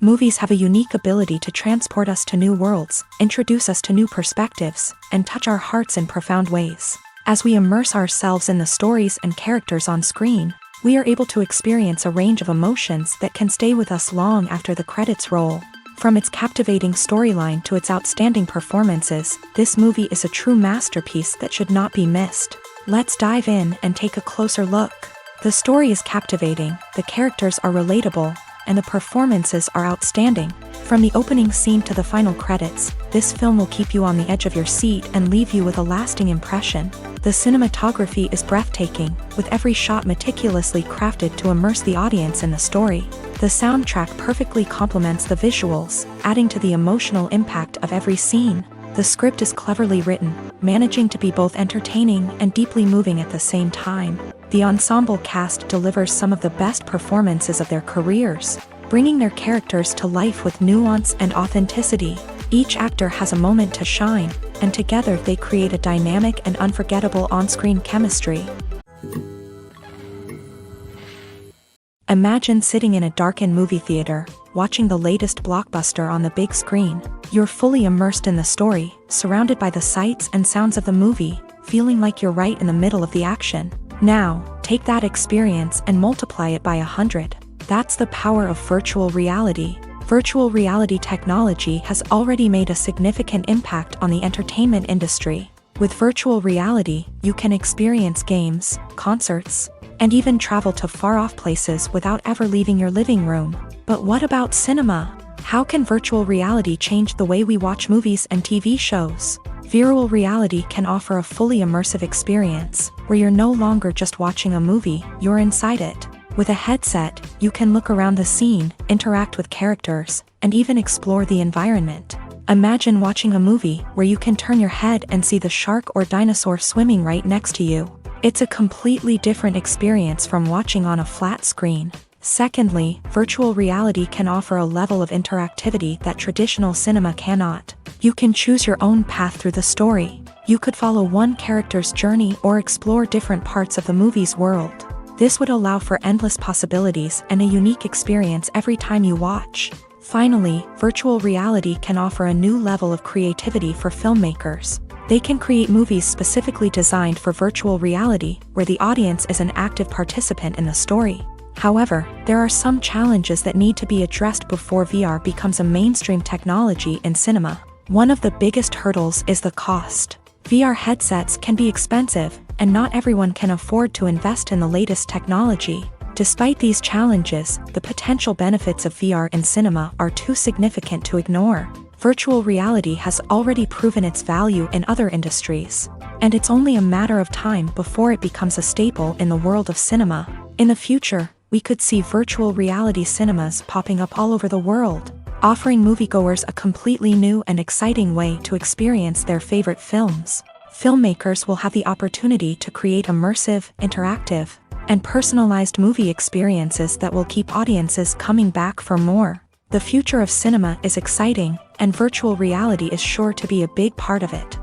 Movies have a unique ability to transport us to new worlds, introduce us to new perspectives, and touch our hearts in profound ways. As we immerse ourselves in the stories and characters on screen, we are able to experience a range of emotions that can stay with us long after the credits roll. From its captivating storyline to its outstanding performances, this movie is a true masterpiece that should not be missed. Let's dive in and take a closer look. The story is captivating, the characters are relatable, and the performances are outstanding. From the opening scene to the final credits, this film will keep you on the edge of your seat and leave you with a lasting impression. The cinematography is breathtaking, with every shot meticulously crafted to immerse the audience in the story. The soundtrack perfectly complements the visuals, adding to the emotional impact of every scene. The script is cleverly written, managing to be both entertaining and deeply moving at the same time. The ensemble cast delivers some of the best performances of their careers, bringing their characters to life with nuance and authenticity. Each actor has a moment to shine, and together they create a dynamic and unforgettable on-screen chemistry. Imagine sitting in a darkened movie theater, watching the latest blockbuster on the big screen. You're fully immersed in the story, surrounded by the sights and sounds of the movie, feeling like you're right in the middle of the action. Now, take that experience and multiply it by 100. That's the power of virtual reality. Virtual reality technology has already made a significant impact on the entertainment industry. With virtual reality, you can experience games, concerts, and even travel to far-off places without ever leaving your living room. But what about cinema? How can virtual reality change the way we watch movies and TV shows? Virtual reality can offer a fully immersive experience, where you're no longer just watching a movie, you're inside it. With a headset, you can look around the scene, interact with characters, and even explore the environment. Imagine watching a movie where you can turn your head and see the shark or dinosaur swimming right next to you. It's a completely different experience from watching on a flat screen. Secondly, virtual reality can offer a level of interactivity that traditional cinema cannot. You can choose your own path through the story. You could follow one character's journey or explore different parts of the movie's world. This would allow for endless possibilities and a unique experience every time you watch. Finally, virtual reality can offer a new level of creativity for filmmakers. They can create movies specifically designed for virtual reality, where the audience is an active participant in the story. However, there are some challenges that need to be addressed before VR becomes a mainstream technology in cinema. One of the biggest hurdles is the cost. VR headsets can be expensive, and not everyone can afford to invest in the latest technology. Despite these challenges, the potential benefits of VR in cinema are too significant to ignore. Virtual reality has already proven its value in other industries, and it's only a matter of time before it becomes a staple in the world of cinema. In the future, we could see virtual reality cinemas popping up all over the world, offering moviegoers a completely new and exciting way to experience their favorite films. Filmmakers will have the opportunity to create immersive, interactive, and personalized movie experiences that will keep audiences coming back for more. The future of cinema is exciting, and virtual reality is sure to be a big part of it.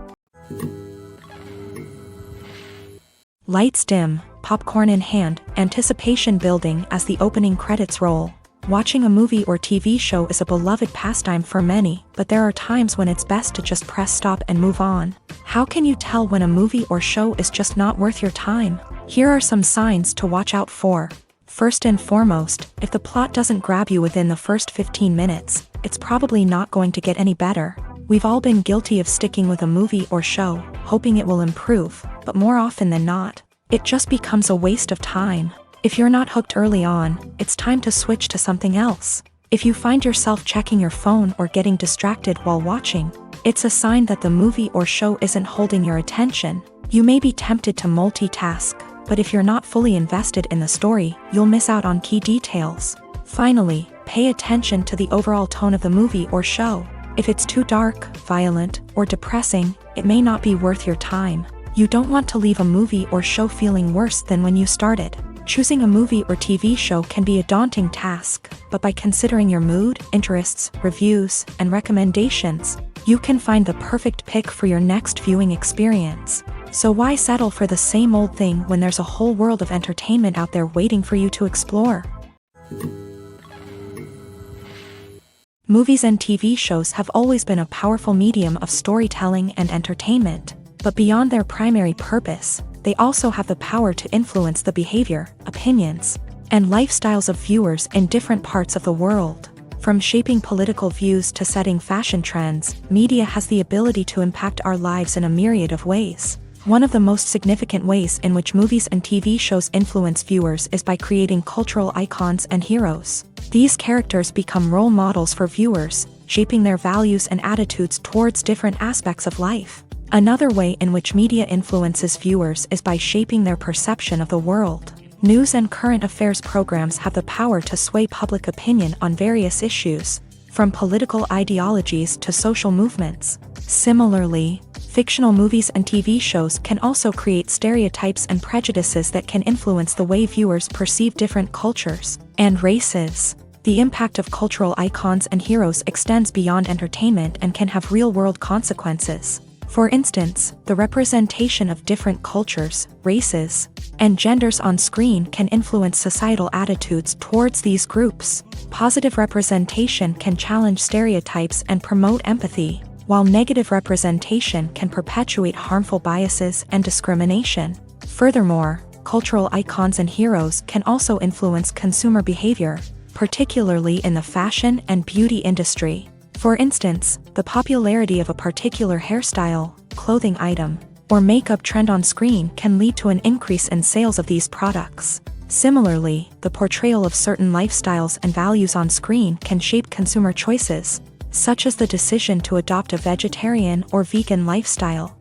Lights dim, popcorn in hand, anticipation building as the opening credits roll. Watching a movie or TV show is a beloved pastime for many, but there are times when it's best to just press stop and move on. How can you tell when a movie or show is just not worth your time? Here are some signs to watch out for. First and foremost, if the plot doesn't grab you within the first 15 minutes, it's probably not going to get any better. We've all been guilty of sticking with a movie or show, hoping it will improve, but more often than not, it just becomes a waste of time. If you're not hooked early on, it's time to switch to something else. If you find yourself checking your phone or getting distracted while watching, it's a sign that the movie or show isn't holding your attention. You may be tempted to multitask, but if you're not fully invested in the story, you'll miss out on key details. Finally, pay attention to the overall tone of the movie or show. If it's too dark, violent, or depressing, it may not be worth your time. You don't want to leave a movie or show feeling worse than when you started. Choosing a movie or TV show can be a daunting task, but by considering your mood, interests, reviews, and recommendations, you can find the perfect pick for your next viewing experience. So why settle for the same old thing when there's a whole world of entertainment out there waiting for you to explore? Movies and TV shows have always been a powerful medium of storytelling and entertainment, but beyond their primary purpose, they also have the power to influence the behavior, opinions, and lifestyles of viewers in different parts of the world. From shaping political views to setting fashion trends, media has the ability to impact our lives in a myriad of ways. One of the most significant ways in which movies and TV shows influence viewers is by creating cultural icons and heroes. These characters become role models for viewers, shaping their values and attitudes towards different aspects of life. Another way in which media influences viewers is by shaping their perception of the world. News and current affairs programs have the power to sway public opinion on various issues, from political ideologies to social movements. Similarly, fictional movies and TV shows can also create stereotypes and prejudices that can influence the way viewers perceive different cultures and races. The impact of cultural icons and heroes extends beyond entertainment and can have real-world consequences. For instance, the representation of different cultures, races, and genders on screen can influence societal attitudes towards these groups. Positive representation can challenge stereotypes and promote empathy, while negative representation can perpetuate harmful biases and discrimination. Furthermore, cultural icons and heroes can also influence consumer behavior, particularly in the fashion and beauty industry. For instance, the popularity of a particular hairstyle, clothing item, or makeup trend on screen can lead to an increase in sales of these products. Similarly, the portrayal of certain lifestyles and values on screen can shape consumer choices, such as the decision to adopt a vegetarian or vegan lifestyle.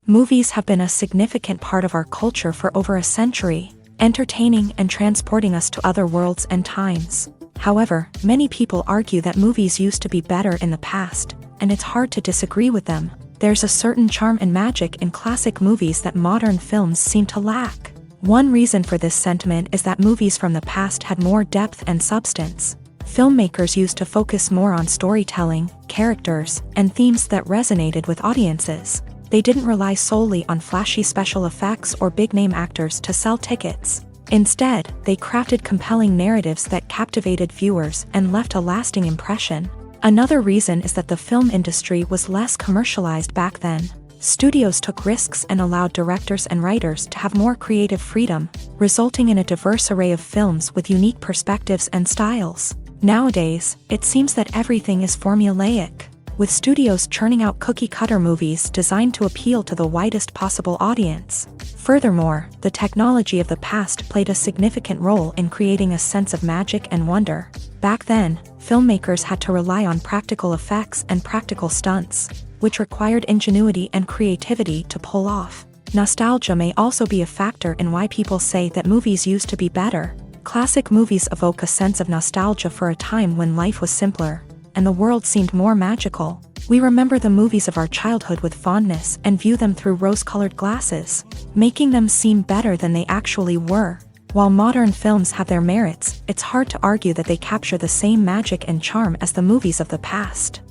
Movies have been a significant part of our culture for over a century, entertaining and transporting us to other worlds and times. However, many people argue that movies used to be better in the past, and it's hard to disagree with them. There's a certain charm and magic in classic movies that modern films seem to lack. One reason for this sentiment is that movies from the past had more depth and substance. Filmmakers used to focus more on storytelling, characters, and themes that resonated with audiences. They didn't rely solely on flashy special effects or big-name actors to sell tickets. Instead, they crafted compelling narratives that captivated viewers and left a lasting impression. Another reason is that the film industry was less commercialized back then. Studios took risks and allowed directors and writers to have more creative freedom, resulting in a diverse array of films with unique perspectives and styles. Nowadays, it seems that everything is formulaic, with studios churning out cookie-cutter movies designed to appeal to the widest possible audience. Furthermore, the technology of the past played a significant role in creating a sense of magic and wonder. Back then, filmmakers had to rely on practical effects and practical stunts, which required ingenuity and creativity to pull off. Nostalgia may also be a factor in why people say that movies used to be better. Classic movies evoke a sense of nostalgia for a time when life was simpler, and the world seemed more magical. We remember the movies of our childhood with fondness and view them through rose-colored glasses, making them seem better than they actually were. While modern films have their merits, it's hard to argue that they capture the same magic and charm as the movies of the past.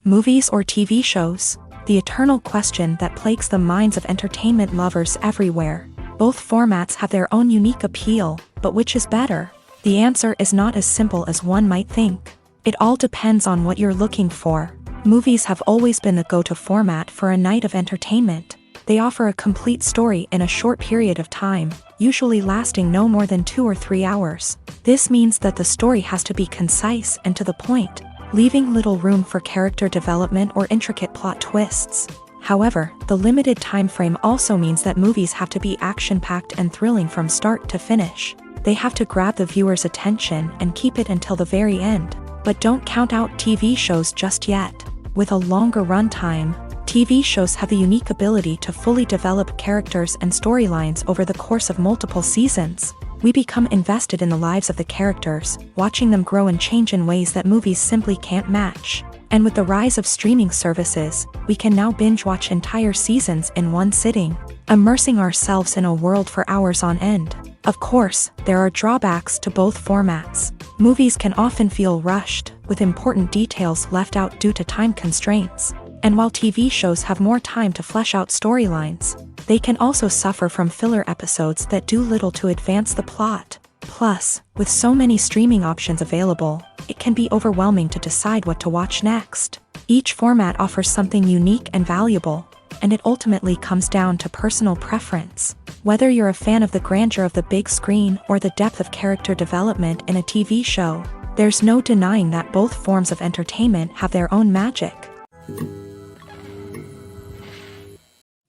Movies or TV shows? The eternal question that plagues the minds of entertainment lovers everywhere. Both formats have their own unique appeal, but which is better? The answer is not as simple as one might think. It all depends on what you're looking for. Movies have always been the go-to format for a night of entertainment. They offer a complete story in a short period of time, usually lasting no more than 2 or 3 hours. This means that the story has to be concise and to the point, leaving little room for character development or intricate plot twists. However, the limited time frame also means that movies have to be action-packed and thrilling from start to finish. They have to grab the viewer's attention and keep it until the very end. But don't count out TV shows just yet. With a longer runtime, TV shows have the unique ability to fully develop characters and storylines over the course of multiple seasons. We become invested in the lives of the characters, watching them grow and change in ways that movies simply can't match. And with the rise of streaming services, we can now binge-watch entire seasons in one sitting, immersing ourselves in a world for hours on end. Of course, there are drawbacks to both formats. Movies can often feel rushed, with important details left out due to time constraints. And while TV shows have more time to flesh out storylines, they can also suffer from filler episodes that do little to advance the plot. Plus, with so many streaming options available, it can be overwhelming to decide what to watch next. Each format offers something unique and valuable, and it ultimately comes down to personal preference. Whether you're a fan of the grandeur of the big screen or the depth of character development in a TV show, there's no denying that both forms of entertainment have their own magic.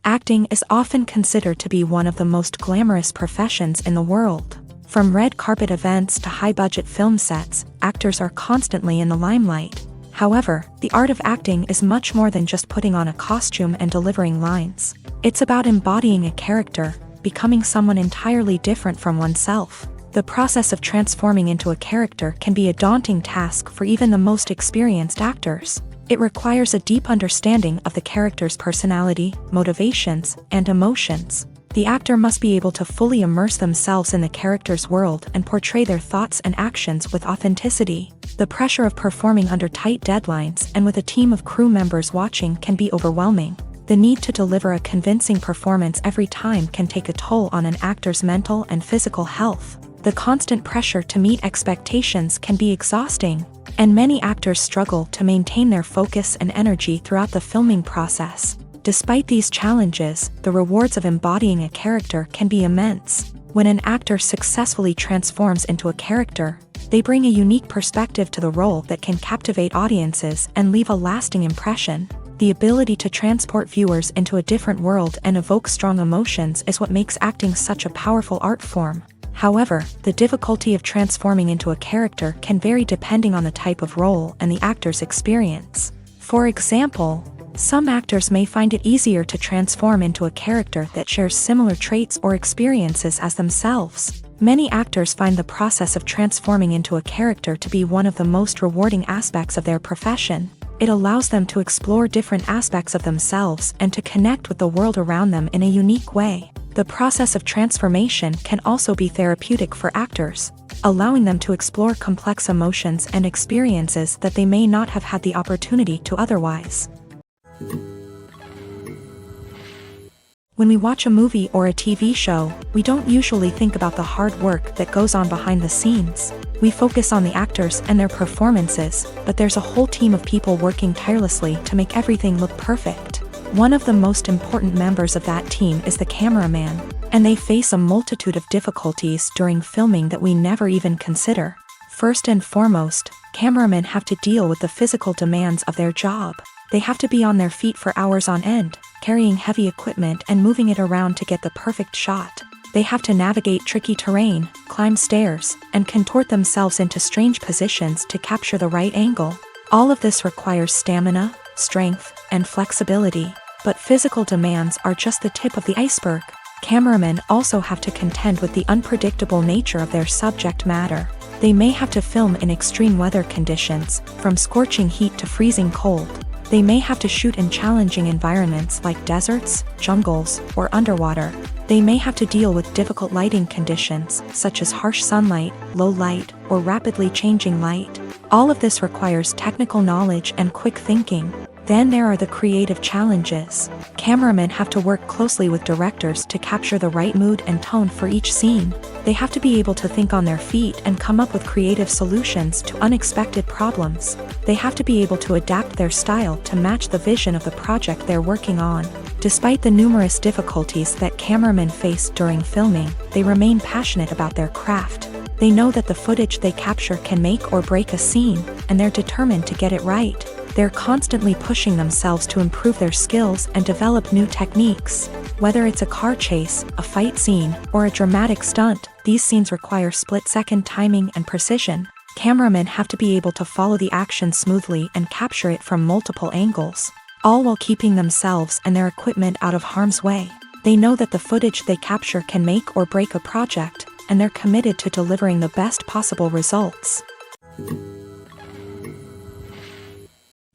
Acting is often considered to be one of the most glamorous professions in the world. From red carpet events to high-budget film sets, actors are constantly in the limelight. However, the art of acting is much more than just putting on a costume and delivering lines. It's about embodying a character, becoming someone entirely different from oneself. The process of transforming into a character can be a daunting task for even the most experienced actors. It requires a deep understanding of the character's personality, motivations, and emotions. The actor must be able to fully immerse themselves in the character's world and portray their thoughts and actions with authenticity. The pressure of performing under tight deadlines and with a team of crew members watching can be overwhelming. The need to deliver a convincing performance every time can take a toll on an actor's mental and physical health. The constant pressure to meet expectations can be exhausting, and many actors struggle to maintain their focus and energy throughout the filming process. Despite these challenges, the rewards of embodying a character can be immense. When an actor successfully transforms into a character, they bring a unique perspective to the role that can captivate audiences and leave a lasting impression. The ability to transport viewers into a different world and evoke strong emotions is what makes acting such a powerful art form. However, the difficulty of transforming into a character can vary depending on the type of role and the actor's experience. For example, some actors may find it easier to transform into a character that shares similar traits or experiences as themselves. Many actors find the process of transforming into a character to be one of the most rewarding aspects of their profession. It allows them to explore different aspects of themselves and to connect with the world around them in a unique way. The process of transformation can also be therapeutic for actors, allowing them to explore complex emotions and experiences that they may not have had the opportunity to otherwise. When we watch a movie or a TV show, we don't usually think about the hard work that goes on behind the scenes. We focus on the actors and their performances, but there's a whole team of people working tirelessly to make everything look perfect. One of the most important members of that team is the cameraman, and they face a multitude of difficulties during filming that we never even consider. First and foremost, cameramen have to deal with the physical demands of their job. They have to be on their feet for hours on end, carrying heavy equipment and moving it around to get the perfect shot. They have to navigate tricky terrain, climb stairs, and contort themselves into strange positions to capture the right angle. All of this requires stamina, strength, and flexibility. But physical demands are just the tip of the iceberg. Cameramen also have to contend with the unpredictable nature of their subject matter. They may have to film in extreme weather conditions, from scorching heat to freezing cold. They may have to shoot in challenging environments like deserts, jungles, or underwater. They may have to deal with difficult lighting conditions, such as harsh sunlight, low light, or rapidly changing light. All of this requires technical knowledge and quick thinking. Then there are the creative challenges. Cameramen have to work closely with directors to capture the right mood and tone for each scene. They have to be able to think on their feet and come up with creative solutions to unexpected problems. They have to be able to adapt their style to match the vision of the project they're working on. Despite the numerous difficulties that cameramen face during filming, they remain passionate about their craft. They know that the footage they capture can make or break a scene, and they're determined to get it right. They're constantly pushing themselves to improve their skills and develop new techniques. Whether it's a car chase, a fight scene, or a dramatic stunt, these scenes require split-second timing and precision. Cameramen have to be able to follow the action smoothly and capture it from multiple angles, all while keeping themselves and their equipment out of harm's way. They know that the footage they capture can make or break a project, and they're committed to delivering the best possible results.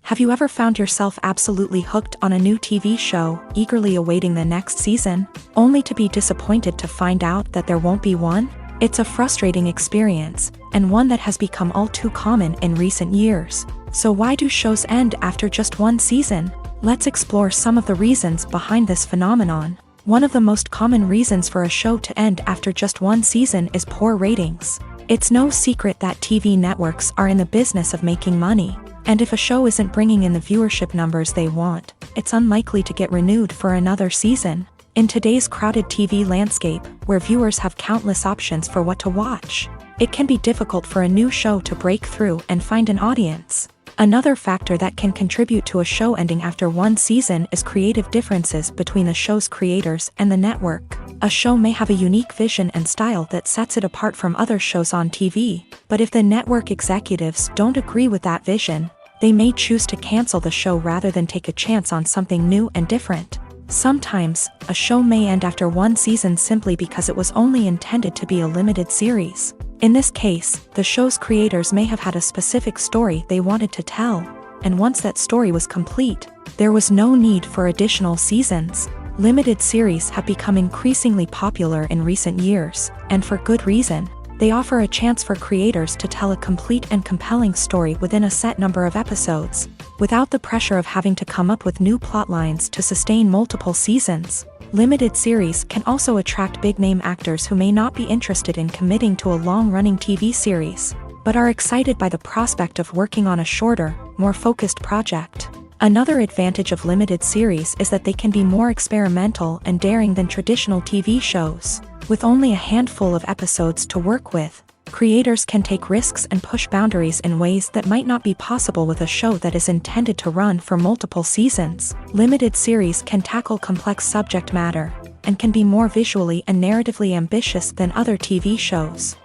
Have you ever found yourself absolutely hooked on a new TV show, eagerly awaiting the next season, only to be disappointed to find out that there won't be one? It's a frustrating experience, and one that has become all too common in recent years. So why do shows end after just one season? Let's explore some of the reasons behind this phenomenon. One of the most common reasons for a show to end after just one season is poor ratings. It's no secret that TV networks are in the business of making money, and if a show isn't bringing in the viewership numbers they want, it's unlikely to get renewed for another season. In today's crowded TV landscape, where viewers have countless options for what to watch, it can be difficult for a new show to break through and find an audience. Another factor that can contribute to a show ending after one season is creative differences between the show's creators and the network. A show may have a unique vision and style that sets it apart from other shows on TV, but if the network executives don't agree with that vision, they may choose to cancel the show rather than take a chance on something new and different. Sometimes, a show may end after one season simply because it was only intended to be a limited series. In this case, the show's creators may have had a specific story they wanted to tell, and once that story was complete, there was no need for additional seasons. Limited series have become increasingly popular in recent years, and for good reason. They offer a chance for creators to tell a complete and compelling story within a set number of episodes, without the pressure of having to come up with new plotlines to sustain multiple seasons. Limited series can also attract big-name actors who may not be interested in committing to a long-running TV series, but are excited by the prospect of working on a shorter, more focused project. Another advantage of limited series is that they can be more experimental and daring than traditional TV shows. With only a handful of episodes to work with, creators can take risks and push boundaries in ways that might not be possible with a show that is intended to run for multiple seasons. Limited series can tackle complex subject matter, and can be more visually and narratively ambitious than other TV shows.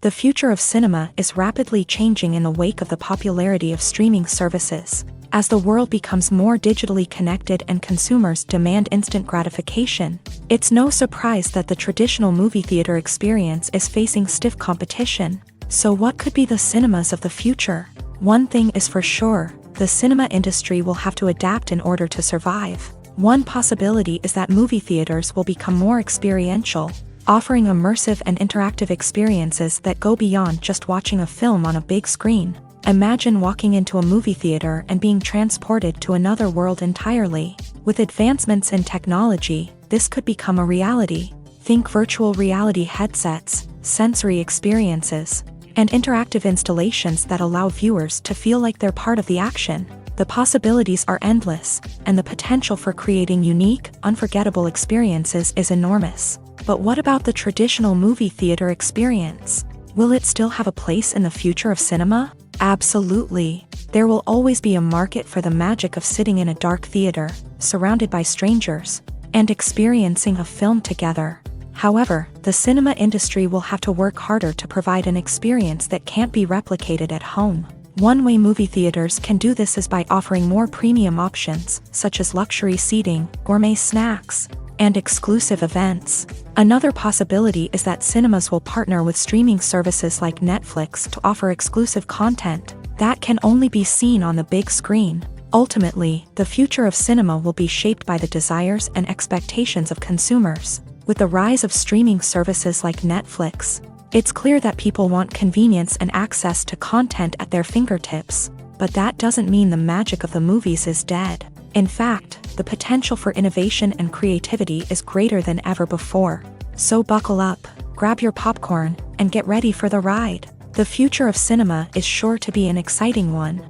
The future of cinema is rapidly changing in the wake of the popularity of streaming services. As the world becomes more digitally connected and consumers demand instant gratification, it's no surprise that the traditional movie theater experience is facing stiff competition. So what could be the cinemas of the future? One thing is for sure, the cinema industry will have to adapt in order to survive. One possibility is that movie theaters will become more experiential, offering immersive and interactive experiences that go beyond just watching a film on a big screen. Imagine walking into a movie theater and being transported to another world entirely. With advancements in technology, this could become a reality. Think virtual reality headsets, sensory experiences, and interactive installations that allow viewers to feel like they're part of the action. The possibilities are endless, and the potential for creating unique, unforgettable experiences is enormous. But what about the traditional movie theater experience? Will it still have a place in the future of cinema? Absolutely. There will always be a market for the magic of sitting in a dark theater, surrounded by strangers, and experiencing a film together. However, the cinema industry will have to work harder to provide an experience that can't be replicated at home. One way movie theaters can do this is by offering more premium options, such as luxury seating, gourmet snacks, and exclusive events. Another possibility is that cinemas will partner with streaming services like Netflix to offer exclusive content that can only be seen on the big screen. Ultimately, the future of cinema will be shaped by the desires and expectations of consumers. With the rise of streaming services like Netflix, it's clear that people want convenience and access to content at their fingertips, but that doesn't mean the magic of the movies is dead. In fact, the potential for innovation and creativity is greater than ever before. So buckle up, grab your popcorn, and get ready for the ride. The future of cinema is sure to be an exciting one.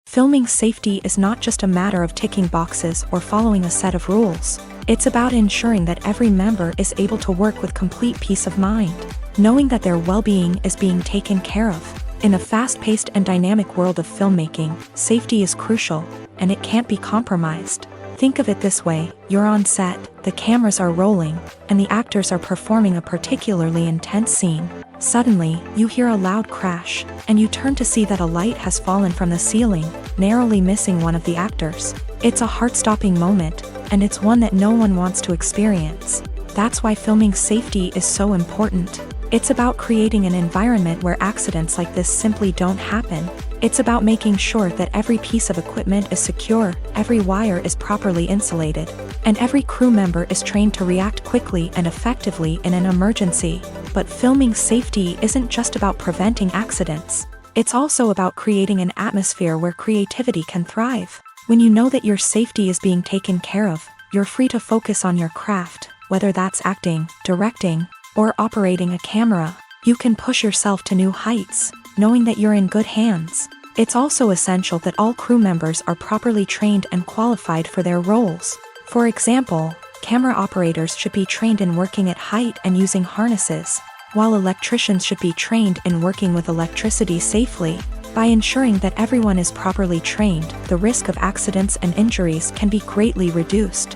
Filming safety is not just a matter of ticking boxes or following a set of rules. It's about ensuring that every member is able to work with complete peace of mind, knowing that their well-being is being taken care of. In a fast-paced and dynamic world of filmmaking, safety is crucial, and it can't be compromised. Think of it this way: you're on set, the cameras are rolling, and the actors are performing a particularly intense scene. Suddenly, you hear a loud crash, and you turn to see that a light has fallen from the ceiling, narrowly missing one of the actors. It's a heart-stopping moment, and it's one that no one wants to experience. That's why filming safety is so important. It's about creating an environment where accidents like this simply don't happen. It's about making sure that every piece of equipment is secure, every wire is properly insulated, and every crew member is trained to react quickly and effectively in an emergency. But filming safety isn't just about preventing accidents. It's also about creating an atmosphere where creativity can thrive. When you know that your safety is being taken care of, you're free to focus on your craft, whether that's acting, directing, or operating a camera. You can push yourself to new heights, knowing that you're in good hands. It's also essential that all crew members are properly trained and qualified for their roles. For example, camera operators should be trained in working at height and using harnesses, while electricians should be trained in working with electricity safely. By ensuring that everyone is properly trained, the risk of accidents and injuries can be greatly reduced.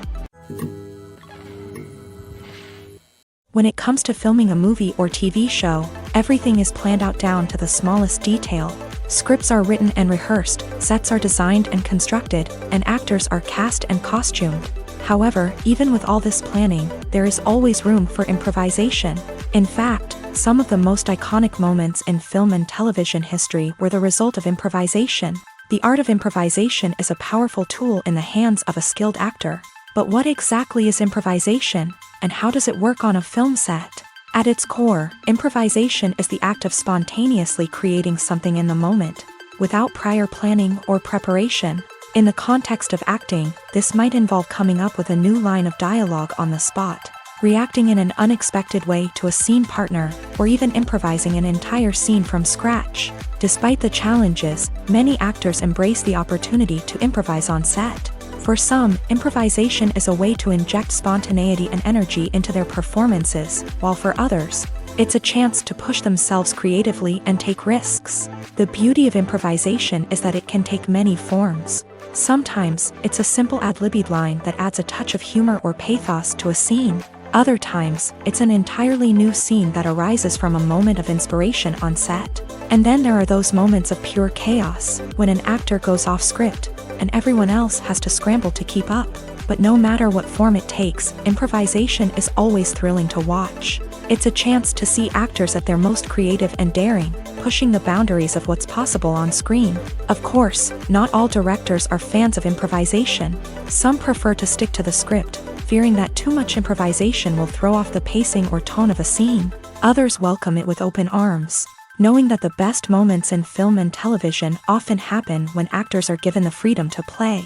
When it comes to filming a movie or TV show, everything is planned out down to the smallest detail. Scripts are written and rehearsed, sets are designed and constructed, and actors are cast and costumed. However, even with all this planning, there is always room for improvisation. In fact, some of the most iconic moments in film and television history were the result of improvisation. The art of improvisation is a powerful tool in the hands of a skilled actor. But what exactly is improvisation, and how does it work on a film set? At its core, improvisation is the act of spontaneously creating something in the moment, without prior planning or preparation. In the context of acting, this might involve coming up with a new line of dialogue on the spot, reacting in an unexpected way to a scene partner, or even improvising an entire scene from scratch. Despite the challenges, many actors embrace the opportunity to improvise on set. For some, improvisation is a way to inject spontaneity and energy into their performances, while for others, it's a chance to push themselves creatively and take risks. The beauty of improvisation is that it can take many forms. Sometimes, it's a simple ad-libbed line that adds a touch of humor or pathos to a scene. Other times, it's an entirely new scene that arises from a moment of inspiration on set. And then there are those moments of pure chaos, when an actor goes off script, and everyone else has to scramble to keep up. But no matter what form it takes, improvisation is always thrilling to watch. It's a chance to see actors at their most creative and daring, pushing the boundaries of what's possible on screen. Of course, not all directors are fans of improvisation. Some prefer to stick to the script, fearing that too much improvisation will throw off the pacing or tone of a scene. Others welcome it with open arms, knowing that the best moments in film and television often happen when actors are given the freedom to play.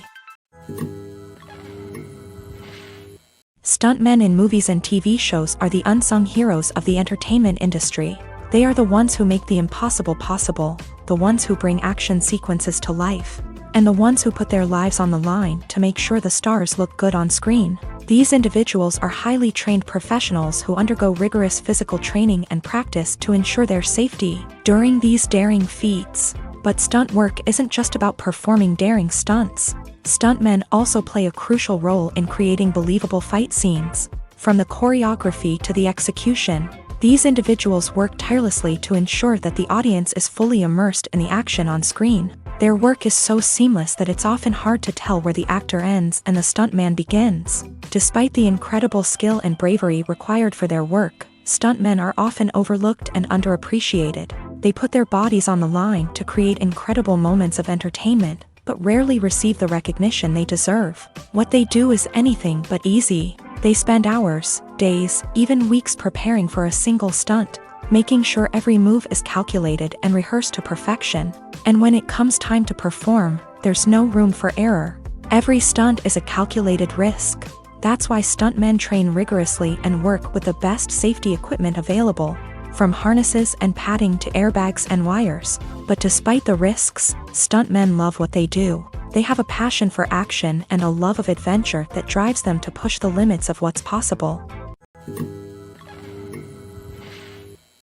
Stuntmen in movies and TV shows are the unsung heroes of the entertainment industry. They are the ones who make the impossible possible, the ones who bring action sequences to life, and the ones who put their lives on the line to make sure the stars look good on screen. These individuals are highly trained professionals who undergo rigorous physical training and practice to ensure their safety during these daring feats. But stunt work isn't just about performing daring stunts. Stuntmen also play a crucial role in creating believable fight scenes. From the choreography to the execution, these individuals work tirelessly to ensure that the audience is fully immersed in the action on screen. Their work is so seamless that it's often hard to tell where the actor ends and the stuntman begins. Despite the incredible skill and bravery required for their work, stuntmen are often overlooked and underappreciated. They put their bodies on the line to create incredible moments of entertainment, but rarely receive the recognition they deserve. What they do is anything but easy. They spend hours, days, even weeks preparing for a single stunt, making sure every move is calculated and rehearsed to perfection. And when it comes time to perform, there's no room for error. Every stunt is a calculated risk. That's why stuntmen train rigorously and work with the best safety equipment available, from harnesses and padding to airbags and wires. But despite the risks, stuntmen love what they do. They have a passion for action and a love of adventure that drives them to push the limits of what's possible.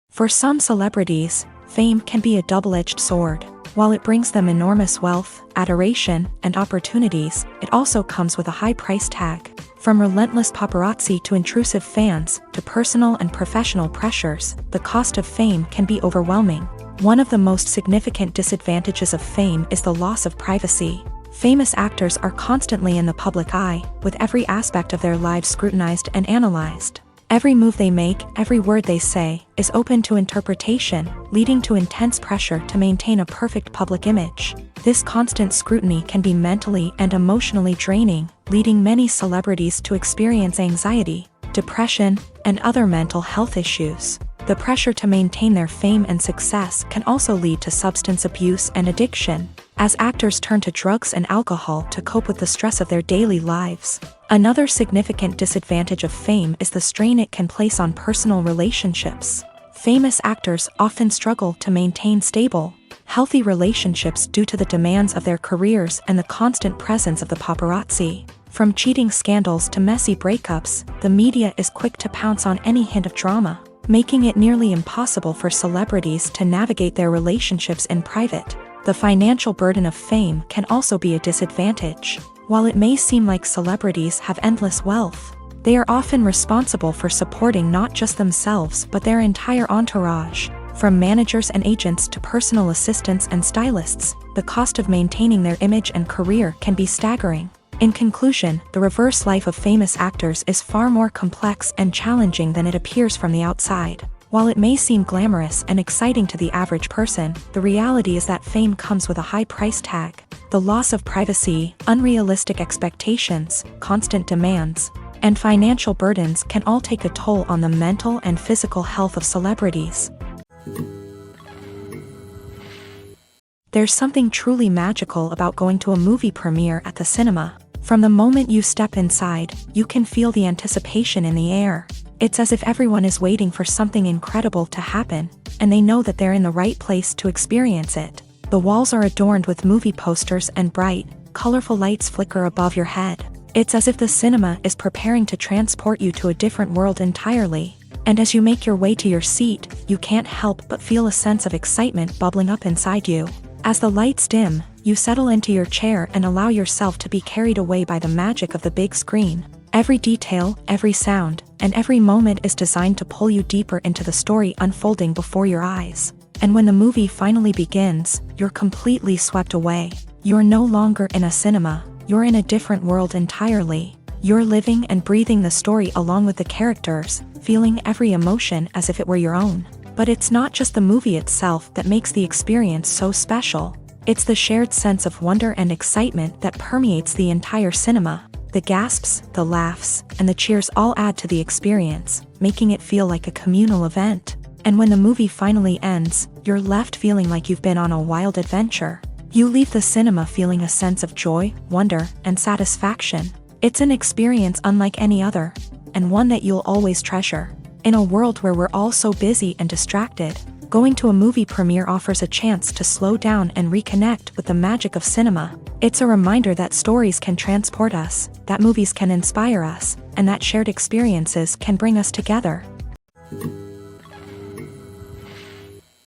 For some celebrities, fame can be a double-edged sword. While it brings them enormous wealth, adoration, and opportunities, it also comes with a high price tag. From relentless paparazzi to intrusive fans, to personal and professional pressures, the cost of fame can be overwhelming. One of the most significant disadvantages of fame is the loss of privacy. Famous actors are constantly in the public eye, with every aspect of their lives scrutinized and analyzed. Every move they make, every word they say, is open to interpretation, leading to intense pressure to maintain a perfect public image. This constant scrutiny can be mentally and emotionally draining, leading many celebrities to experience anxiety, depression, and other mental health issues. The pressure to maintain their fame and success can also lead to substance abuse and addiction, as actors turn to drugs and alcohol to cope with the stress of their daily lives. Another significant disadvantage of fame is the strain it can place on personal relationships. Famous actors often struggle to maintain stable, healthy relationships due to the demands of their careers and the constant presence of the paparazzi. From cheating scandals to messy breakups, the media is quick to pounce on any hint of drama, making it nearly impossible for celebrities to navigate their relationships in private. The financial burden of fame can also be a disadvantage. While it may seem like celebrities have endless wealth, they are often responsible for supporting not just themselves but their entire entourage. From managers and agents to personal assistants and stylists, the cost of maintaining their image and career can be staggering. In conclusion, the reverse life of famous actors is far more complex and challenging than it appears from the outside. While it may seem glamorous and exciting to the average person, the reality is that fame comes with a high price tag. The loss of privacy, unrealistic expectations, constant demands, and financial burdens can all take a toll on the mental and physical health of celebrities. There's something truly magical about going to a movie premiere at the cinema. From the moment you step inside, you can feel the anticipation in the air. It's as if everyone is waiting for something incredible to happen, and they know that they're in the right place to experience it. The walls are adorned with movie posters and bright, colorful lights flicker above your head. It's as if the cinema is preparing to transport you to a different world entirely. And as you make your way to your seat, you can't help but feel a sense of excitement bubbling up inside you. As the lights dim, you settle into your chair and allow yourself to be carried away by the magic of the big screen. Every detail, every sound, and every moment is designed to pull you deeper into the story unfolding before your eyes. And when the movie finally begins, you're completely swept away. You're no longer in a cinema, you're in a different world entirely. You're living and breathing the story along with the characters, feeling every emotion as if it were your own. But it's not just the movie itself that makes the experience so special. It's the shared sense of wonder and excitement that permeates the entire cinema. The gasps, the laughs, and the cheers all add to the experience, making it feel like a communal event. And when the movie finally ends, you're left feeling like you've been on a wild adventure. You leave the cinema feeling a sense of joy, wonder, and satisfaction. It's an experience unlike any other, and one that you'll always treasure. In a world where we're all so busy and distracted, going to a movie premiere offers a chance to slow down and reconnect with the magic of cinema. It's a reminder that stories can transport us, that movies can inspire us, and that shared experiences can bring us together.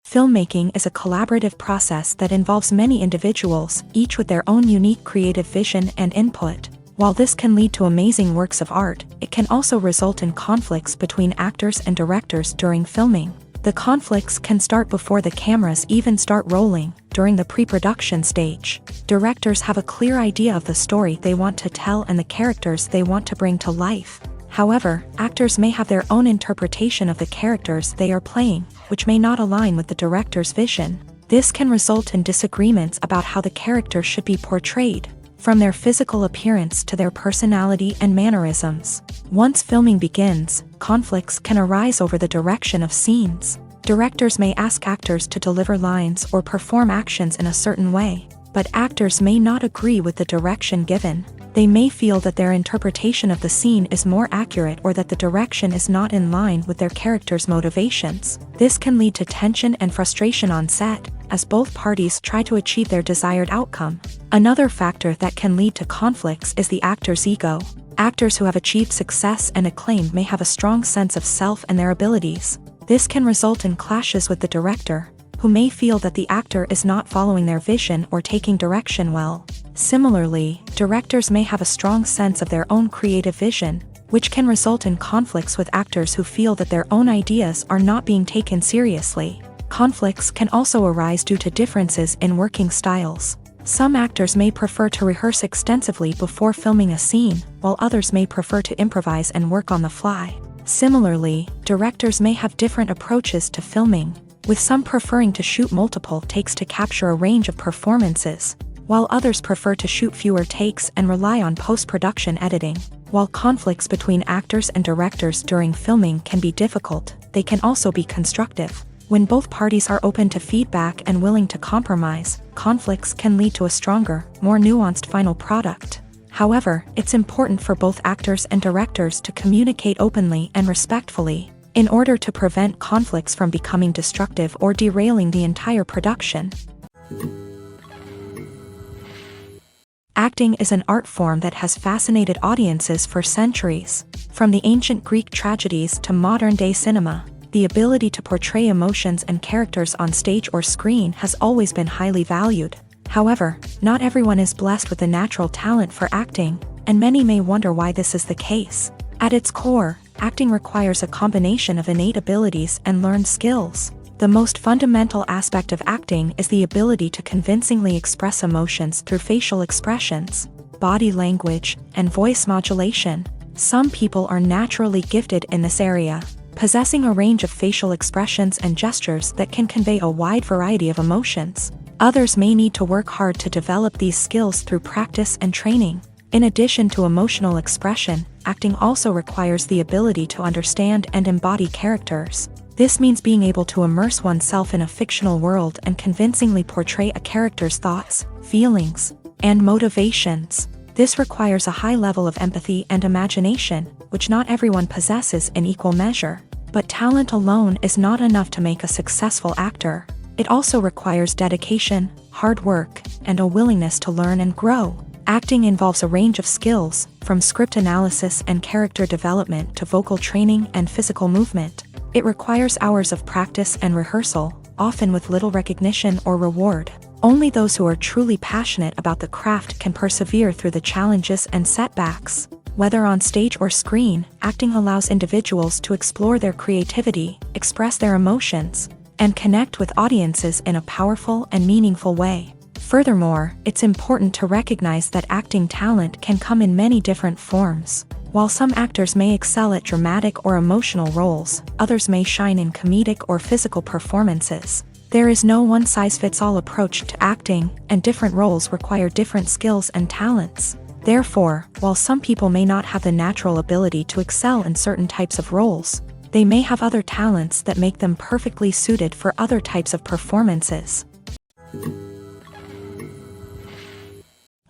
Filmmaking is a collaborative process that involves many individuals, each with their own unique creative vision and input. While this can lead to amazing works of art, it can also result in conflicts between actors and directors during filming. The conflicts can start before the cameras even start rolling, during the pre-production stage. Directors have a clear idea of the story they want to tell and the characters they want to bring to life. However, actors may have their own interpretation of the characters they are playing, which may not align with the director's vision. This can result in disagreements about how the character should be portrayed, from their physical appearance to their personality and mannerisms. Once filming begins, conflicts can arise over the direction of scenes. Directors may ask actors to deliver lines or perform actions in a certain way, but actors may not agree with the direction given. They may feel that their interpretation of the scene is more accurate or that the direction is not in line with their character's motivations. This can lead to tension and frustration on set, as both parties try to achieve their desired outcome. Another factor that can lead to conflicts is the actor's ego. Actors who have achieved success and acclaim may have a strong sense of self and their abilities. This can result in clashes with the director, who may feel that the actor is not following their vision or taking direction well. Similarly, directors may have a strong sense of their own creative vision, which can result in conflicts with actors who feel that their own ideas are not being taken seriously. Conflicts can also arise due to differences in working styles. Some actors may prefer to rehearse extensively before filming a scene, while others may prefer to improvise and work on the fly. Similarly, directors may have different approaches to filming, with some preferring to shoot multiple takes to capture a range of performances, while others prefer to shoot fewer takes and rely on post-production editing. While conflicts between actors and directors during filming can be difficult, they can also be constructive. When both parties are open to feedback and willing to compromise, conflicts can lead to a stronger, more nuanced final product. However, it's important for both actors and directors to communicate openly and respectfully, in order to prevent conflicts from becoming destructive or derailing the entire production. Acting is an art form that has fascinated audiences for centuries. From the ancient Greek tragedies to modern-day cinema, the ability to portray emotions and characters on stage or screen has always been highly valued. However, not everyone is blessed with a natural talent for acting, and many may wonder why this is the case. At its core, acting requires a combination of innate abilities and learned skills. The most fundamental aspect of acting is the ability to convincingly express emotions through facial expressions, body language, and voice modulation. Some people are naturally gifted in this area, possessing a range of facial expressions and gestures that can convey a wide variety of emotions. Others may need to work hard to develop these skills through practice and training. In addition to emotional expression, acting also requires the ability to understand and embody characters. This means being able to immerse oneself in a fictional world and convincingly portray a character's thoughts, feelings, and motivations. This requires a high level of empathy and imagination, which not everyone possesses in equal measure. But talent alone is not enough to make a successful actor. It also requires dedication, hard work, and a willingness to learn and grow. Acting involves a range of skills, from script analysis and character development to vocal training and physical movement. It requires hours of practice and rehearsal, often with little recognition or reward. Only those who are truly passionate about the craft can persevere through the challenges and setbacks. Whether on stage or screen, acting allows individuals to explore their creativity, express their emotions, and connect with audiences in a powerful and meaningful way. Furthermore, it's important to recognize that acting talent can come in many different forms. While some actors may excel at dramatic or emotional roles, others may shine in comedic or physical performances. There is no one-size-fits-all approach to acting, and different roles require different skills and talents. Therefore, while some people may not have the natural ability to excel in certain types of roles, they may have other talents that make them perfectly suited for other types of performances.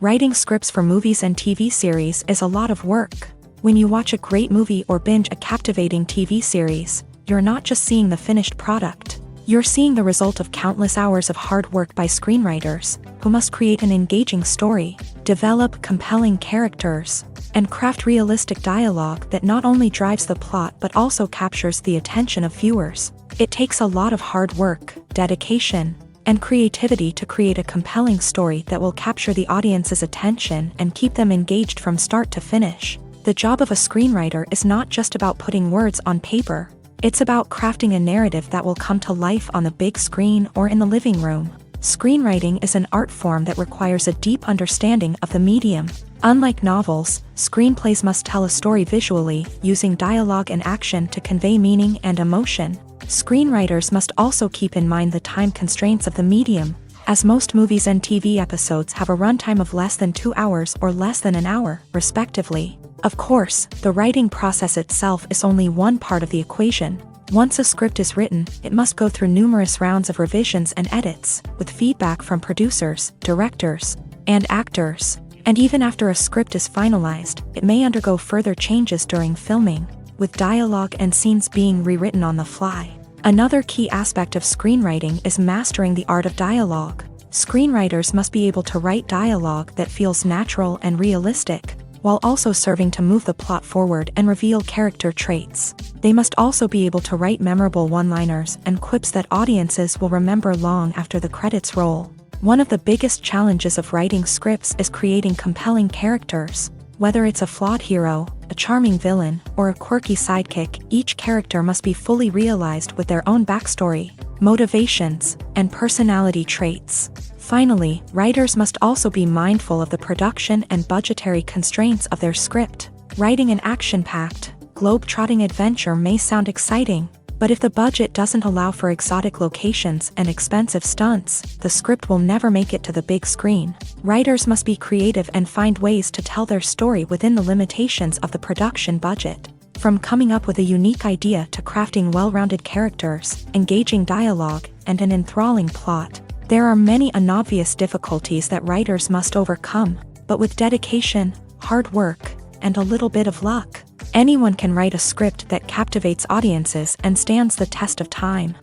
Writing scripts for movies and TV series is a lot of work. When you watch a great movie or binge a captivating TV series, you're not just seeing the finished product. You're seeing the result of countless hours of hard work by screenwriters, who must create an engaging story, develop compelling characters, and craft realistic dialogue that not only drives the plot but also captures the attention of viewers. It takes a lot of hard work, dedication, and creativity to create a compelling story that will capture the audience's attention and keep them engaged from start to finish. The job of a screenwriter is not just about putting words on paper. It's about crafting a narrative that will come to life on the big screen or in the living room. Screenwriting is an art form that requires a deep understanding of the medium. Unlike novels, screenplays must tell a story visually, using dialogue and action to convey meaning and emotion. Screenwriters must also keep in mind the time constraints of the medium, as most movies and TV episodes have a runtime of less than 2 hours or less than an hour, respectively. Of course, the writing process itself is only one part of the equation. Once a script is written, it must go through numerous rounds of revisions and edits, with feedback from producers, directors, and actors. And even after a script is finalized, it may undergo further changes during filming, with dialogue and scenes being rewritten on the fly. Another key aspect of screenwriting is mastering the art of dialogue. Screenwriters must be able to write dialogue that feels natural and realistic, while also serving to move the plot forward and reveal character traits. They must also be able to write memorable one-liners and quips that audiences will remember long after the credits roll. One of the biggest challenges of writing scripts is creating compelling characters. Whether it's a flawed hero, a charming villain, or a quirky sidekick, each character must be fully realized with their own backstory, motivations, and personality traits. Finally, writers must also be mindful of the production and budgetary constraints of their script. Writing an action-packed, globe-trotting adventure may sound exciting, But if the budget doesn't allow for exotic locations and expensive stunts, the script will never make it to the big screen. Writers must be creative and find ways to tell their story within the limitations of the production budget. From coming up with a unique idea to crafting well-rounded characters, engaging dialogue, and an enthralling plot, there are many unobvious difficulties that writers must overcome, but with dedication, hard work, and a little bit of luck, anyone can write a script that captivates audiences and stands the test of time.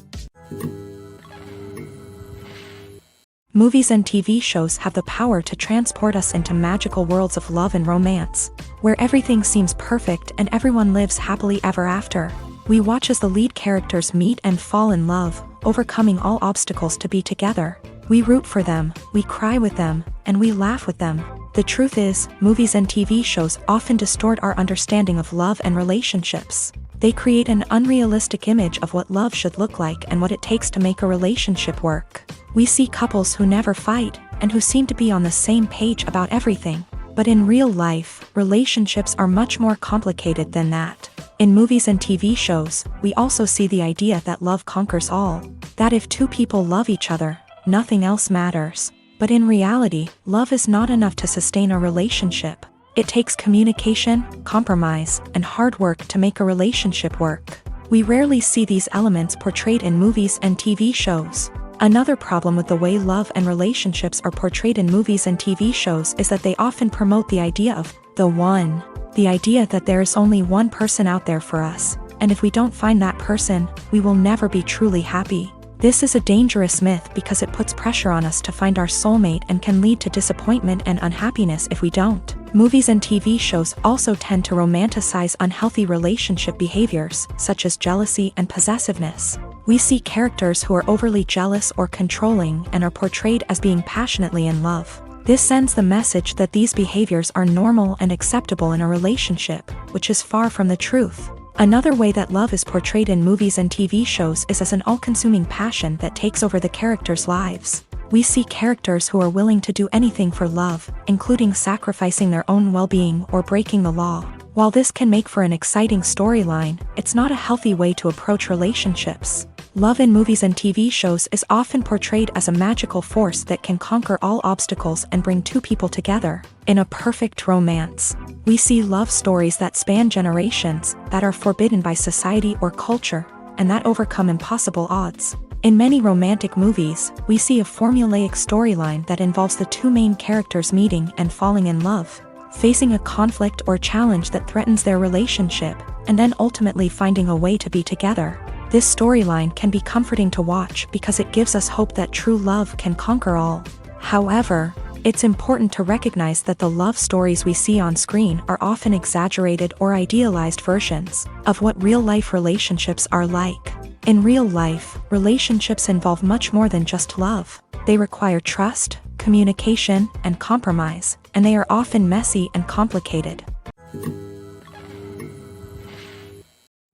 Movies and TV shows have the power to transport us into magical worlds of love and romance, where everything seems perfect and everyone lives happily ever after. We watch as the lead characters meet and fall in love, overcoming all obstacles to be together. We root for them, we cry with them, and we laugh with them. The truth is, movies and TV shows often distort our understanding of love and relationships. They create an unrealistic image of what love should look like and what it takes to make a relationship work. We see couples who never fight, and who seem to be on the same page about everything. But in real life, relationships are much more complicated than that. In movies and TV shows, we also see the idea that love conquers all. That if two people love each other, nothing else matters. But in reality, love is not enough to sustain a relationship. It takes communication, compromise, and hard work to make a relationship work. We rarely see these elements portrayed in movies and TV shows. Another problem with the way love and relationships are portrayed in movies and TV shows is that they often promote the idea of the one. The idea that there is only one person out there for us, and if we don't find that person, we will never be truly happy. This is a dangerous myth because it puts pressure on us to find our soulmate and can lead to disappointment and unhappiness if we don't. Movies and TV shows also tend to romanticize unhealthy relationship behaviors, such as jealousy and possessiveness. We see characters who are overly jealous or controlling and are portrayed as being passionately in love. This sends the message that these behaviors are normal and acceptable in a relationship, which is far from the truth. Another way that love is portrayed in movies and TV shows is as an all-consuming passion that takes over the characters' lives. We see characters who are willing to do anything for love, including sacrificing their own well-being or breaking the law. While this can make for an exciting storyline, it's not a healthy way to approach relationships. Love in movies and TV shows is often portrayed as a magical force that can conquer all obstacles and bring two people together. In a perfect romance, we see love stories that span generations, that are forbidden by society or culture, and that overcome impossible odds. In many romantic movies, we see a formulaic storyline that involves the two main characters meeting and falling in love, facing a conflict or challenge that threatens their relationship, and then ultimately finding a way to be together. This storyline can be comforting to watch because it gives us hope that true love can conquer all. However, it's important to recognize that the love stories we see on screen are often exaggerated or idealized versions of what real-life relationships are like. In real life, relationships involve much more than just love. They require trust, communication, and compromise, and they are often messy and complicated.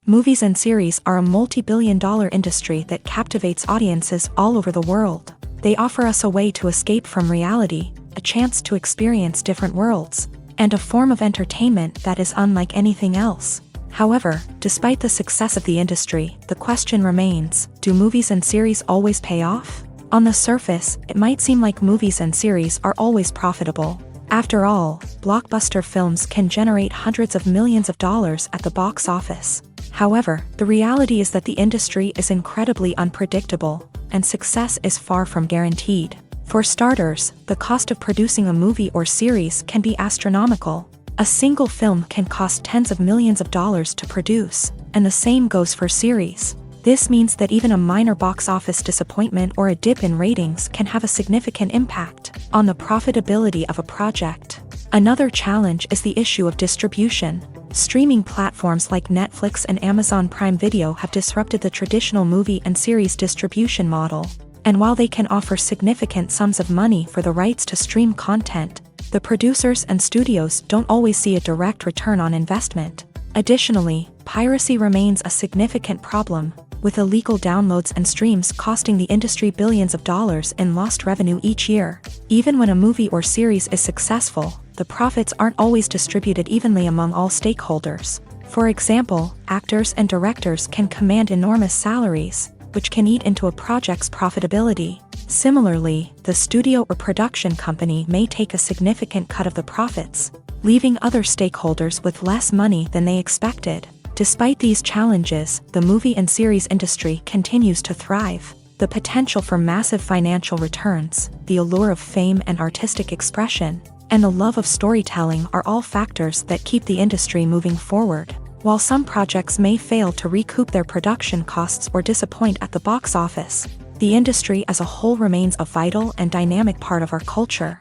Movies and series are a multi-billion-dollar industry that captivates audiences all over the world. They offer us a way to escape from reality, a chance to experience different worlds, and a form of entertainment that is unlike anything else. However, despite the success of the industry, the question remains, do movies and series always pay off? On the surface, it might seem like movies and series are always profitable. After all, blockbuster films can generate hundreds of millions of dollars at the box office. However, the reality is that the industry is incredibly unpredictable, and success is far from guaranteed. For starters, the cost of producing a movie or series can be astronomical. A single film can cost tens of millions of dollars to produce, and the same goes for series. This means that even a minor box office disappointment or a dip in ratings can have a significant impact on the profitability of a project. Another challenge is the issue of distribution. Streaming platforms like Netflix and Amazon Prime Video have disrupted the traditional movie and series distribution model. And while they can offer significant sums of money for the rights to stream content, the producers and studios don't always see a direct return on investment. Additionally, piracy remains a significant problem, with illegal downloads and streams costing the industry billions of dollars in lost revenue each year. Even when a movie or series is successful, the profits aren't always distributed evenly among all stakeholders. For example, actors and directors can command enormous salaries, which can eat into a project's profitability. Similarly, the studio or production company may take a significant cut of the profits, leaving other stakeholders with less money than they expected. Despite these challenges, the movie and series industry continues to thrive. The potential for massive financial returns, the allure of fame and artistic expression, and the love of storytelling are all factors that keep the industry moving forward. While some projects may fail to recoup their production costs or disappoint at the box office, the industry as a whole remains a vital and dynamic part of our culture.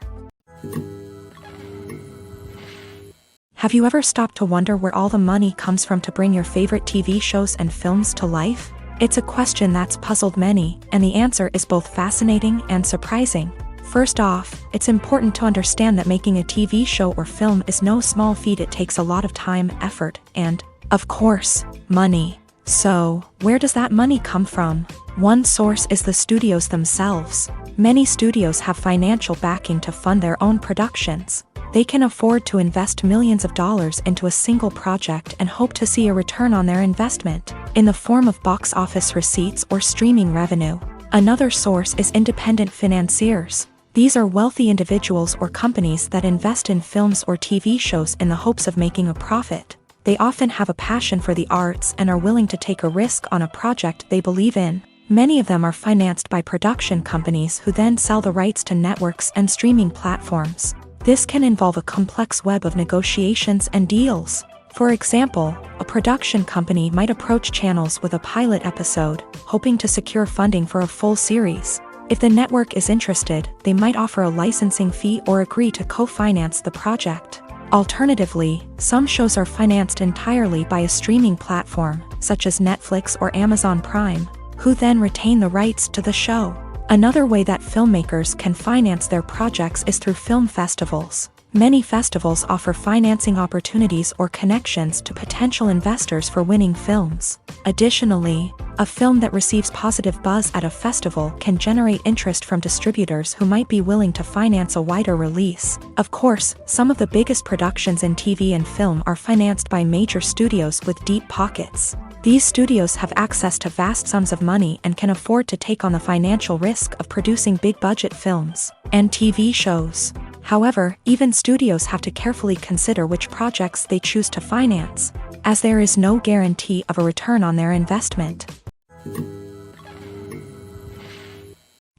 Have you ever stopped to wonder where all the money comes from to bring your favorite TV shows and films to life? It's a question that's puzzled many, and the answer is both fascinating and surprising. First off, it's important to understand that making a TV show or film is no small feat. It takes a lot of time, effort, and, of course, money. So, where does that money come from? One source is the studios themselves. Many studios have financial backing to fund their own productions. They can afford to invest millions of dollars into a single project and hope to see a return on their investment, in the form of box office receipts or streaming revenue. Another source is independent financiers. These are wealthy individuals or companies that invest in films or TV shows in the hopes of making a profit. They often have a passion for the arts and are willing to take a risk on a project they believe in. Many of them are financed by production companies who then sell the rights to networks and streaming platforms. This can involve a complex web of negotiations and deals. For example, a production company might approach channels with a pilot episode, hoping to secure funding for a full series. If the network is interested, they might offer a licensing fee or agree to co-finance the project. Alternatively, some shows are financed entirely by a streaming platform, such as Netflix or Amazon Prime, who then retain the rights to the show. Another way that filmmakers can finance their projects is through film festivals. Many festivals offer financing opportunities or connections to potential investors for winning films. Additionally, a film that receives positive buzz at a festival can generate interest from distributors who might be willing to finance a wider release. Of course, some of the biggest productions in TV and film are financed by major studios with deep pockets. These studios have access to vast sums of money and can afford to take on the financial risk of producing big-budget films and TV shows. However, even studios have to carefully consider which projects they choose to finance, as there is no guarantee of a return on their investment.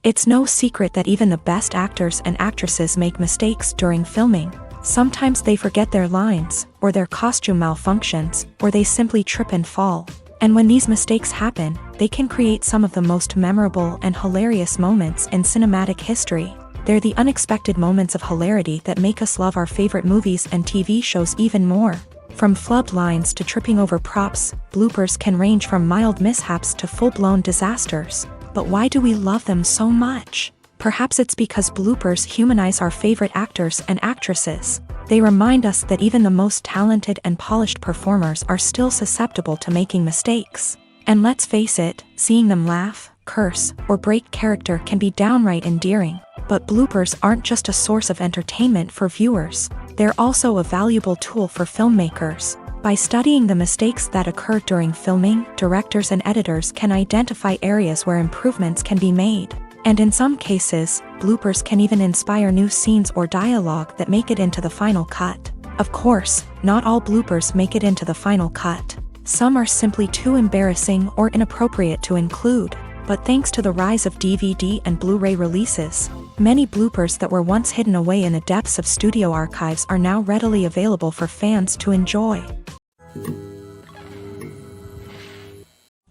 It's no secret that even the best actors and actresses make mistakes during filming. Sometimes they forget their lines, or their costume malfunctions, or they simply trip and fall. And when these mistakes happen, they can create some of the most memorable and hilarious moments in cinematic history. They're the unexpected moments of hilarity that make us love our favorite movies and TV shows even more. From flubbed lines to tripping over props, bloopers can range from mild mishaps to full-blown disasters. But why do we love them so much? Perhaps it's because bloopers humanize our favorite actors and actresses. They remind us that even the most talented and polished performers are still susceptible to making mistakes. And let's face it, seeing them laugh, curse, or break character can be downright endearing. But bloopers aren't just a source of entertainment for viewers. They're also a valuable tool for filmmakers. By studying the mistakes that occur during filming, directors and editors can identify areas where improvements can be made. And in some cases, bloopers can even inspire new scenes or dialogue that make it into the final cut. Of course, not all bloopers make it into the final cut. Some are simply too embarrassing or inappropriate to include. But thanks to the rise of DVD and Blu-ray releases, many bloopers that were once hidden away in the depths of studio archives are now readily available for fans to enjoy.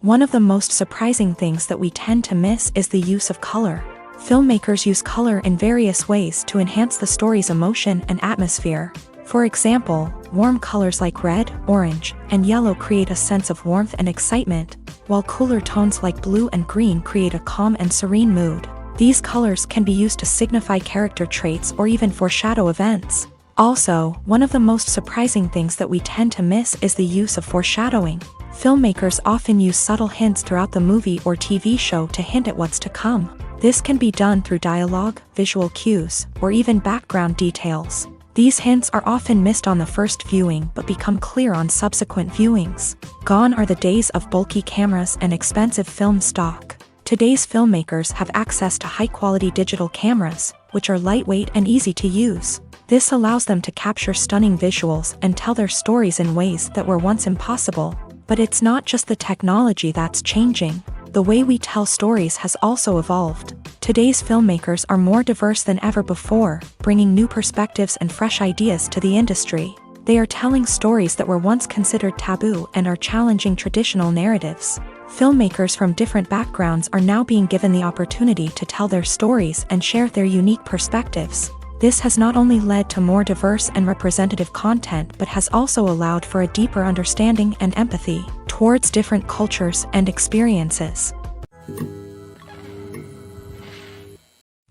One of the most surprising things that we tend to miss is the use of color. Filmmakers use color in various ways to enhance the story's emotion and atmosphere. For example, warm colors like red, orange, and yellow create a sense of warmth and excitement, while cooler tones like blue and green create a calm and serene mood. These colors can be used to signify character traits or even foreshadow events. Also, one of the most surprising things that we tend to miss is the use of foreshadowing. Filmmakers often use subtle hints throughout the movie or TV show to hint at what's to come. This can be done through dialogue, visual cues, or even background details. These hints are often missed on the first viewing but become clear on subsequent viewings. Gone are the days of bulky cameras and expensive film stock. Today's filmmakers have access to high-quality digital cameras, which are lightweight and easy to use. This allows them to capture stunning visuals and tell their stories in ways that were once impossible. But it's not just the technology that's changing. The way we tell stories has also evolved. Today's filmmakers are more diverse than ever before, bringing new perspectives and fresh ideas to the industry. They are telling stories that were once considered taboo and are challenging traditional narratives. Filmmakers from different backgrounds are now being given the opportunity to tell their stories and share their unique perspectives. This has not only led to more diverse and representative content but has also allowed for a deeper understanding and empathy towards different cultures and experiences.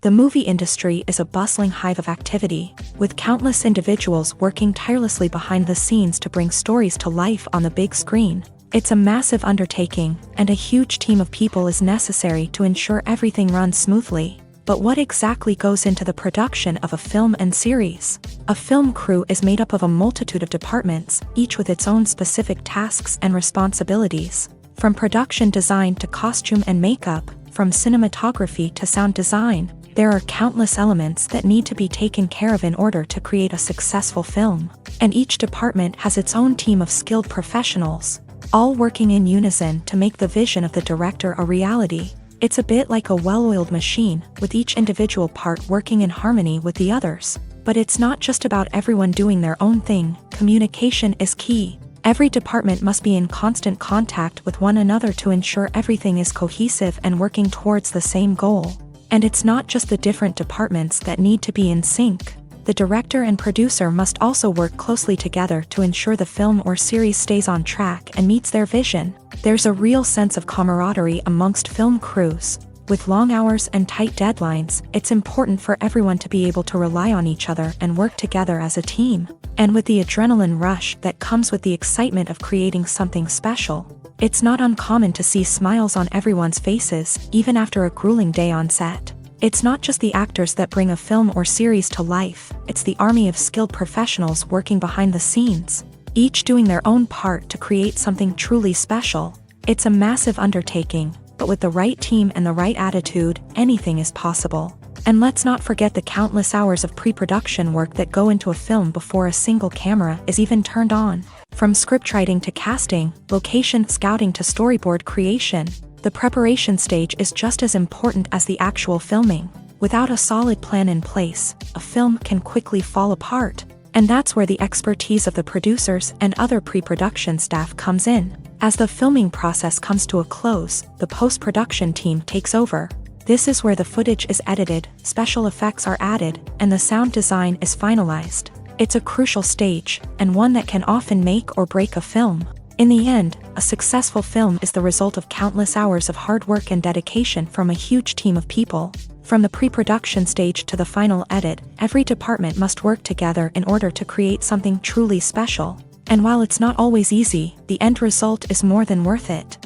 The movie industry is a bustling hive of activity, with countless individuals working tirelessly behind the scenes to bring stories to life on the big screen. It's a massive undertaking, and a huge team of people is necessary to ensure everything runs smoothly. But what exactly goes into the production of a film and series? A film crew is made up of a multitude of departments, each with its own specific tasks and responsibilities. From production design to costume and makeup, from cinematography to sound design, there are countless elements that need to be taken care of in order to create a successful film. And each department has its own team of skilled professionals, all working in unison to make the vision of the director a reality. It's a bit like a well-oiled machine, with each individual part working in harmony with the others. But it's not just about everyone doing their own thing. Communication is key. Every department must be in constant contact with one another to ensure everything is cohesive and working towards the same goal. And it's not just the different departments that need to be in sync. The director and producer must also work closely together to ensure the film or series stays on track and meets their vision. There's a real sense of camaraderie amongst film crews. With long hours and tight deadlines, it's important for everyone to be able to rely on each other and work together as a team. And with the adrenaline rush that comes with the excitement of creating something special, it's not uncommon to see smiles on everyone's faces, even after a grueling day on set. It's not just the actors that bring a film or series to life, it's the army of skilled professionals working behind the scenes, each doing their own part to create something truly special. It's a massive undertaking, but with the right team and the right attitude, anything is possible. And let's not forget the countless hours of pre-production work that go into a film before a single camera is even turned on. From scriptwriting to casting, location scouting to storyboard creation, the preparation stage is just as important as the actual filming. Without a solid plan in place, a film can quickly fall apart. And that's where the expertise of the producers and other pre-production staff comes in. As the filming process comes to a close, the post-production team takes over. This is where the footage is edited, special effects are added, and the sound design is finalized. It's a crucial stage, and one that can often make or break a film. In the end, a successful film is the result of countless hours of hard work and dedication from a huge team of people. From the pre-production stage to the final edit, every department must work together in order to create something truly special. And while it's not always easy, the end result is more than worth it.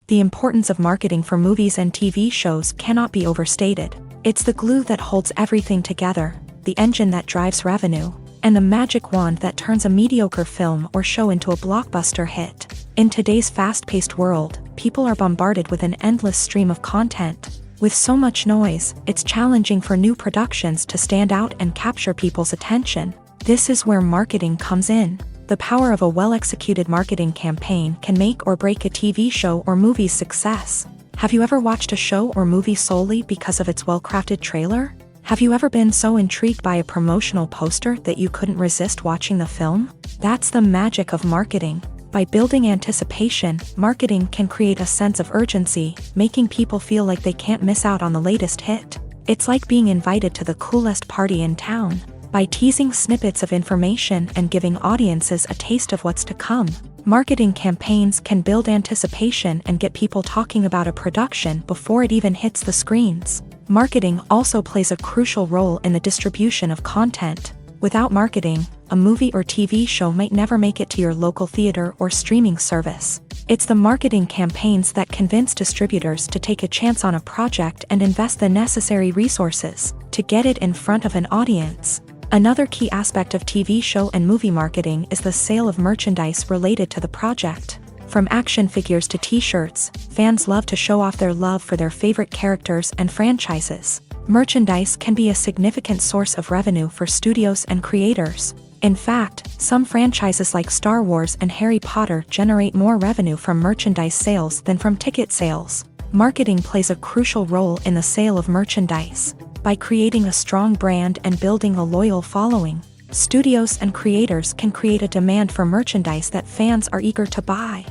The importance of marketing for movies and TV shows cannot be overstated. It's the glue that holds everything together, the engine that drives revenue, and the magic wand that turns a mediocre film or show into a blockbuster hit. In today's fast-paced world, people are bombarded with an endless stream of content. With so much noise, it's challenging for new productions to stand out and capture people's attention. This is where marketing comes in. The power of a well-executed marketing campaign can make or break a TV show or movie's success. Have you ever watched a show or movie solely because of its well-crafted trailer? Have you ever been so intrigued by a promotional poster that you couldn't resist watching the film? That's the magic of marketing. By building anticipation, marketing can create a sense of urgency, making people feel like they can't miss out on the latest hit. It's like being invited to the coolest party in town. By teasing snippets of information and giving audiences a taste of what's to come, marketing campaigns can build anticipation and get people talking about a production before it even hits the screens. Marketing also plays a crucial role in the distribution of content. Without marketing, a movie or TV show might never make it to your local theater or streaming service. It's the marketing campaigns that convince distributors to take a chance on a project and invest the necessary resources to get it in front of an audience. Another key aspect of TV show and movie marketing is the sale of merchandise related to the project. From action figures to t-shirts, fans love to show off their love for their favorite characters and franchises. Merchandise can be a significant source of revenue for studios and creators. In fact, some franchises like Star Wars and Harry Potter generate more revenue from merchandise sales than from ticket sales. Marketing plays a crucial role in the sale of merchandise. By creating a strong brand and building a loyal following, studios and creators can create a demand for merchandise that fans are eager to buy.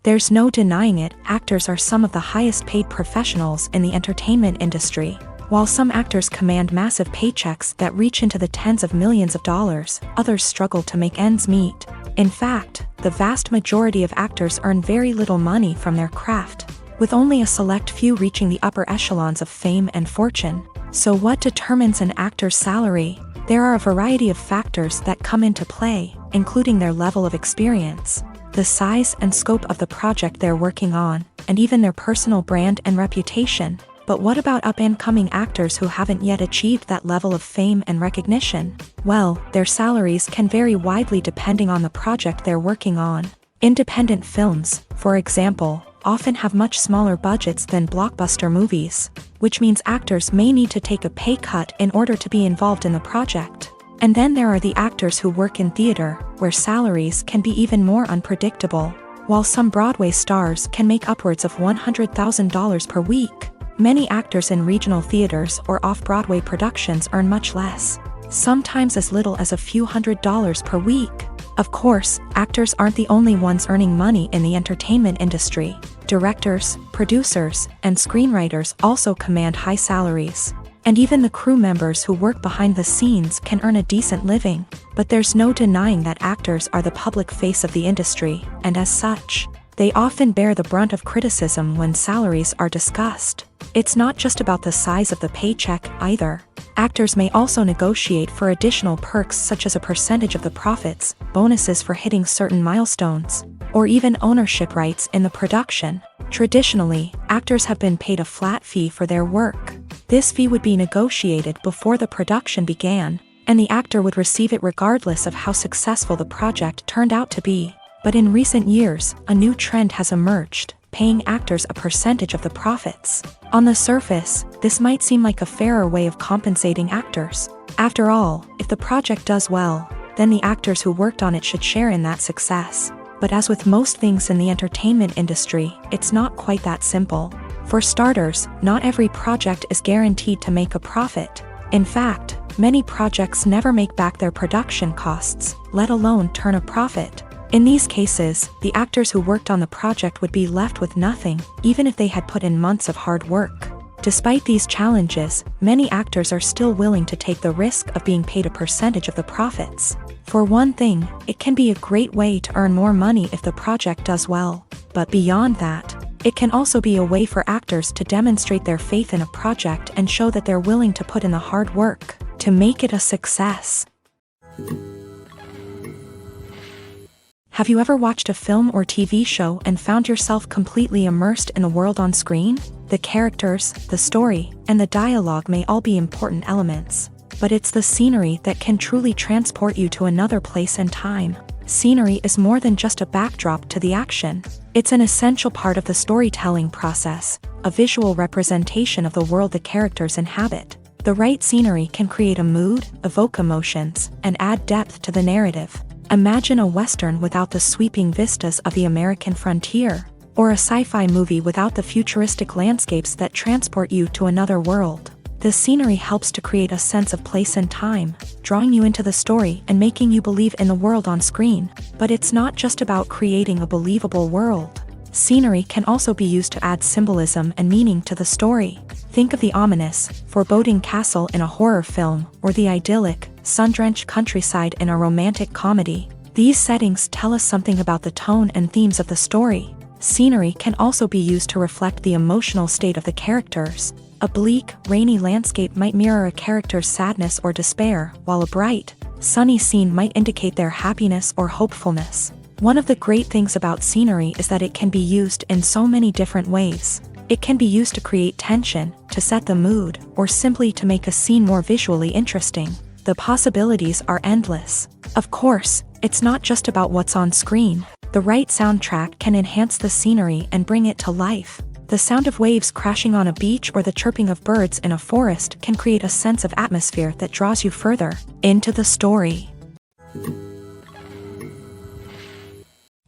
There's no denying it, actors are some of the highest paid professionals in the entertainment industry. While some actors command massive paychecks that reach into the tens of millions of dollars, others struggle to make ends meet. In fact, the vast majority of actors earn very little money from their craft, with only a select few reaching the upper echelons of fame and fortune. So what determines an actor's salary? There are a variety of factors that come into play, including their level of experience, the size and scope of the project they're working on, and even their personal brand and reputation. But what about up-and-coming actors who haven't yet achieved that level of fame and recognition? Well, their salaries can vary widely depending on the project they're working on. Independent films, for example, often have much smaller budgets than blockbuster movies, which means actors may need to take a pay cut in order to be involved in the project. And then there are the actors who work in theater, where salaries can be even more unpredictable. While some Broadway stars can make upwards of $100,000 per week, many actors in regional theaters or off-Broadway productions earn much less, sometimes as little as a few $100s per week. Of course, actors aren't the only ones earning money in the entertainment industry. Directors, producers, and screenwriters also command high salaries. And even the crew members who work behind the scenes can earn a decent living. But there's no denying that actors are the public face of the industry, and as such, they often bear the brunt of criticism when salaries are discussed. It's not just about the size of the paycheck, either. Actors may also negotiate for additional perks such as a percentage of the profits, bonuses for hitting certain milestones, or even ownership rights in the production. Traditionally, actors have been paid a flat fee for their work. This fee would be negotiated before the production began, and the actor would receive it regardless of how successful the project turned out to be. But in recent years, a new trend has emerged, paying actors a percentage of the profits. On the surface, this might seem like a fairer way of compensating actors. After all, if the project does well, then the actors who worked on it should share in that success. But as with most things in the entertainment industry, it's not quite that simple. For starters, not every project is guaranteed to make a profit. In fact, many projects never make back their production costs, let alone turn a profit. In these cases, the actors who worked on the project would be left with nothing, even if they had put in months of hard work. Despite these challenges, many actors are still willing to take the risk of being paid a percentage of the profits. For one thing, it can be a great way to earn more money if the project does well. But beyond that, it can also be a way for actors to demonstrate their faith in a project and show that they're willing to put in the hard work to make it a success. Have you ever watched a film or TV show and found yourself completely immersed in the world on screen? The characters, the story, and the dialogue may all be important elements, but it's the scenery that can truly transport you to another place and time. Scenery is more than just a backdrop to the action. It's an essential part of the storytelling process, a visual representation of the world the characters inhabit. The right scenery can create a mood, evoke emotions, and add depth to the narrative. Imagine a Western without the sweeping vistas of the American frontier, or a sci-fi movie without the futuristic landscapes that transport you to another world. The scenery helps to create a sense of place and time, drawing you into the story and making you believe in the world on screen. But it's not just about creating a believable world. Scenery can also be used to add symbolism and meaning to the story. Think of the ominous, foreboding castle in a horror film, or the idyllic, sun-drenched countryside in a romantic comedy. These settings tell us something about the tone and themes of the story. Scenery can also be used to reflect the emotional state of the characters. A bleak, rainy landscape might mirror a character's sadness or despair, while a bright, sunny scene might indicate their happiness or hopefulness. One of the great things about scenery is that it can be used in so many different ways. It can be used to create tension, to set the mood, or simply to make a scene more visually interesting. The possibilities are endless. Of course, it's not just about what's on screen. The right soundtrack can enhance the scenery and bring it to life. The sound of waves crashing on a beach or the chirping of birds in a forest can create a sense of atmosphere that draws you further into the story.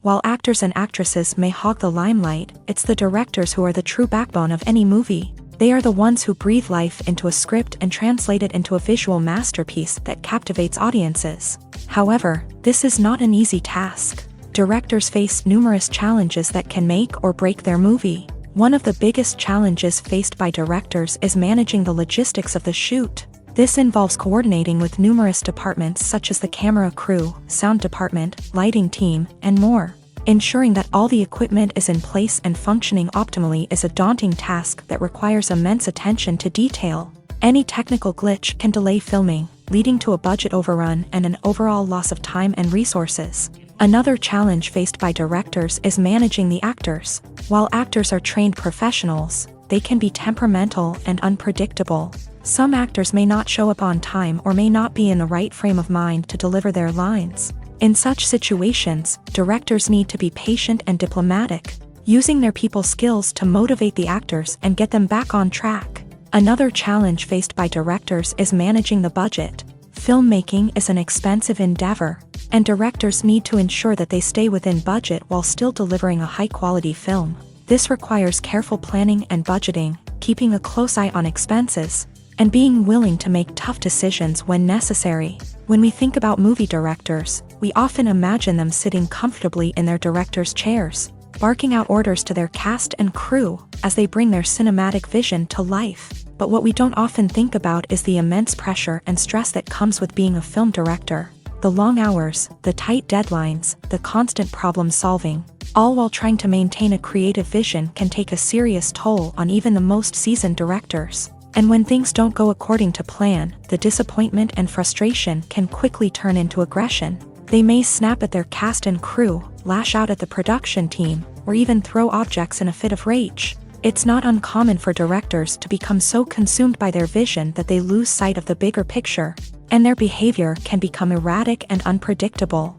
While actors and actresses may hog the limelight, it's the directors who are the true backbone of any movie. They are the ones who breathe life into a script and translate it into a visual masterpiece that captivates audiences. However, this is not an easy task. Directors face numerous challenges that can make or break their movie. One of the biggest challenges faced by directors is managing the logistics of the shoot. This involves coordinating with numerous departments such as the camera crew, sound department, lighting team, and more. Ensuring that all the equipment is in place and functioning optimally is a daunting task that requires immense attention to detail. Any technical glitch can delay filming, leading to a budget overrun and an overall loss of time and resources. Another challenge faced by directors is managing the actors. While actors are trained professionals, they can be temperamental and unpredictable. Some actors may not show up on time or may not be in the right frame of mind to deliver their lines. In such situations, directors need to be patient and diplomatic, using their people skills to motivate the actors and get them back on track. Another challenge faced by directors is managing the budget. Filmmaking is an expensive endeavor, and directors need to ensure that they stay within budget while still delivering a high-quality film. This requires careful planning and budgeting, keeping a close eye on expenses, and being willing to make tough decisions when necessary. When we think about movie directors, we often imagine them sitting comfortably in their director's chairs, barking out orders to their cast and crew as they bring their cinematic vision to life. But what we don't often think about is the immense pressure and stress that comes with being a film director. The long hours, the tight deadlines, the constant problem solving, all while trying to maintain a creative vision can take a serious toll on even the most seasoned directors. And when things don't go according to plan, the disappointment and frustration can quickly turn into aggression. They may snap at their cast and crew, lash out at the production team, or even throw objects in a fit of rage. It's not uncommon for directors to become so consumed by their vision that they lose sight of the bigger picture, and their behavior can become erratic and unpredictable.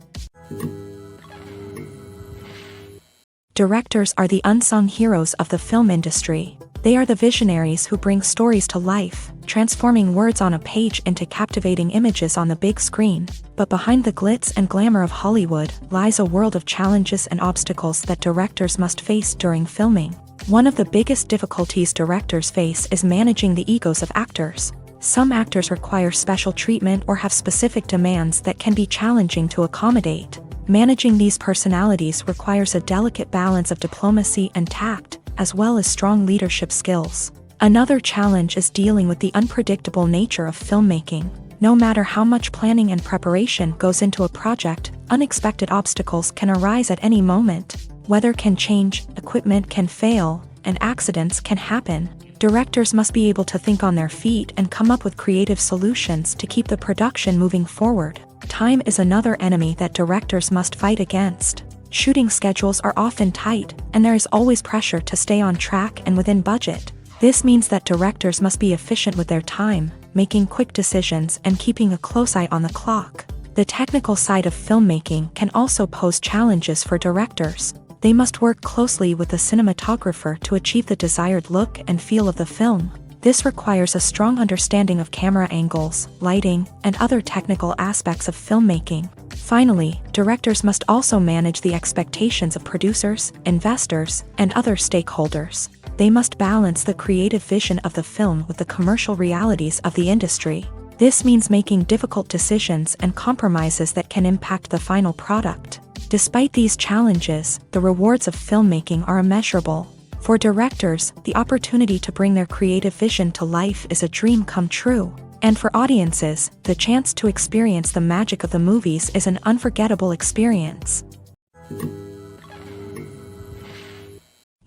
Directors are the unsung heroes of the film industry. They are the visionaries who bring stories to life, transforming words on a page into captivating images on the big screen. But behind the glitz and glamour of Hollywood lies a world of challenges and obstacles that directors must face during filming. One of the biggest difficulties directors face is managing the egos of actors. Some actors require special treatment or have specific demands that can be challenging to accommodate. Managing these personalities requires a delicate balance of diplomacy and tact, as well as strong leadership skills. Another challenge is dealing with the unpredictable nature of filmmaking. No matter how much planning and preparation goes into a project, unexpected obstacles can arise at any moment. Weather can change, equipment can fail, and accidents can happen. Directors must be able to think on their feet and come up with creative solutions to keep the production moving forward. Time is another enemy that directors must fight against. Shooting schedules are often tight, and there is always pressure to stay on track and within budget. This means that directors must be efficient with their time, making quick decisions and keeping a close eye on the clock. The technical side of filmmaking can also pose challenges for directors. They must work closely with the cinematographer to achieve the desired look and feel of the film. This requires a strong understanding of camera angles, lighting, and other technical aspects of filmmaking. Finally, directors must also manage the expectations of producers, investors, and other stakeholders. They must balance the creative vision of the film with the commercial realities of the industry. This means making difficult decisions and compromises that can impact the final product. Despite these challenges, the rewards of filmmaking are immeasurable. For directors, the opportunity to bring their creative vision to life is a dream come true. And for audiences, the chance to experience the magic of the movies is an unforgettable experience.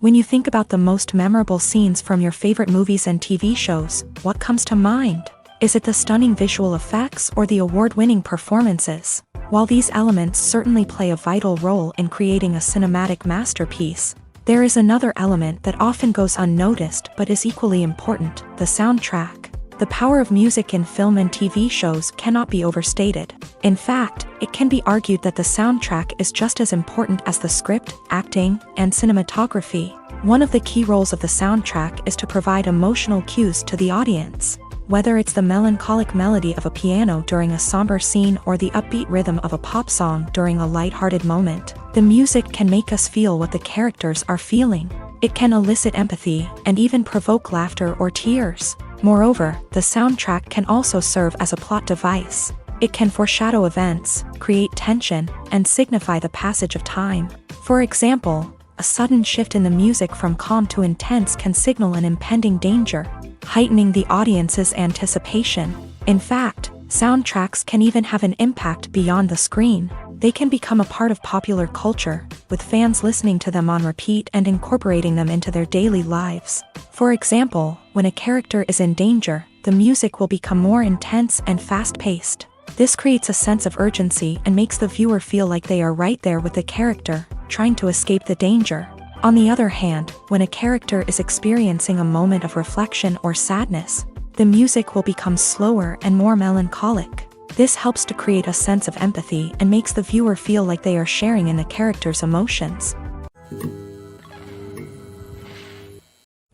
When you think about the most memorable scenes from your favorite movies and TV shows, what comes to mind? Is it the stunning visual effects or the award-winning performances? While these elements certainly play a vital role in creating a cinematic masterpiece, there is another element that often goes unnoticed but is equally important: the soundtrack. The power of music in film and TV shows cannot be overstated. In fact, it can be argued that the soundtrack is just as important as the script, acting, and cinematography. One of the key roles of the soundtrack is to provide emotional cues to the audience. Whether it's the melancholic melody of a piano during a somber scene or the upbeat rhythm of a pop song during a light-hearted moment, the music can make us feel what the characters are feeling. It can elicit empathy and even provoke laughter or tears. Moreover, the soundtrack can also serve as a plot device. It can foreshadow events, create tension, and signify the passage of time. For example, a sudden shift in the music from calm to intense can signal an impending danger, heightening the audience's anticipation. In fact, soundtracks can even have an impact beyond the screen. They can become a part of popular culture, with fans listening to them on repeat and incorporating them into their daily lives. For example, when a character is in danger, the music will become more intense and fast-paced. This creates a sense of urgency and makes the viewer feel like they are right there with the character, trying to escape the danger. On the other hand, when a character is experiencing a moment of reflection or sadness, the music will become slower and more melancholic. This helps to create a sense of empathy and makes the viewer feel like they are sharing in the character's emotions.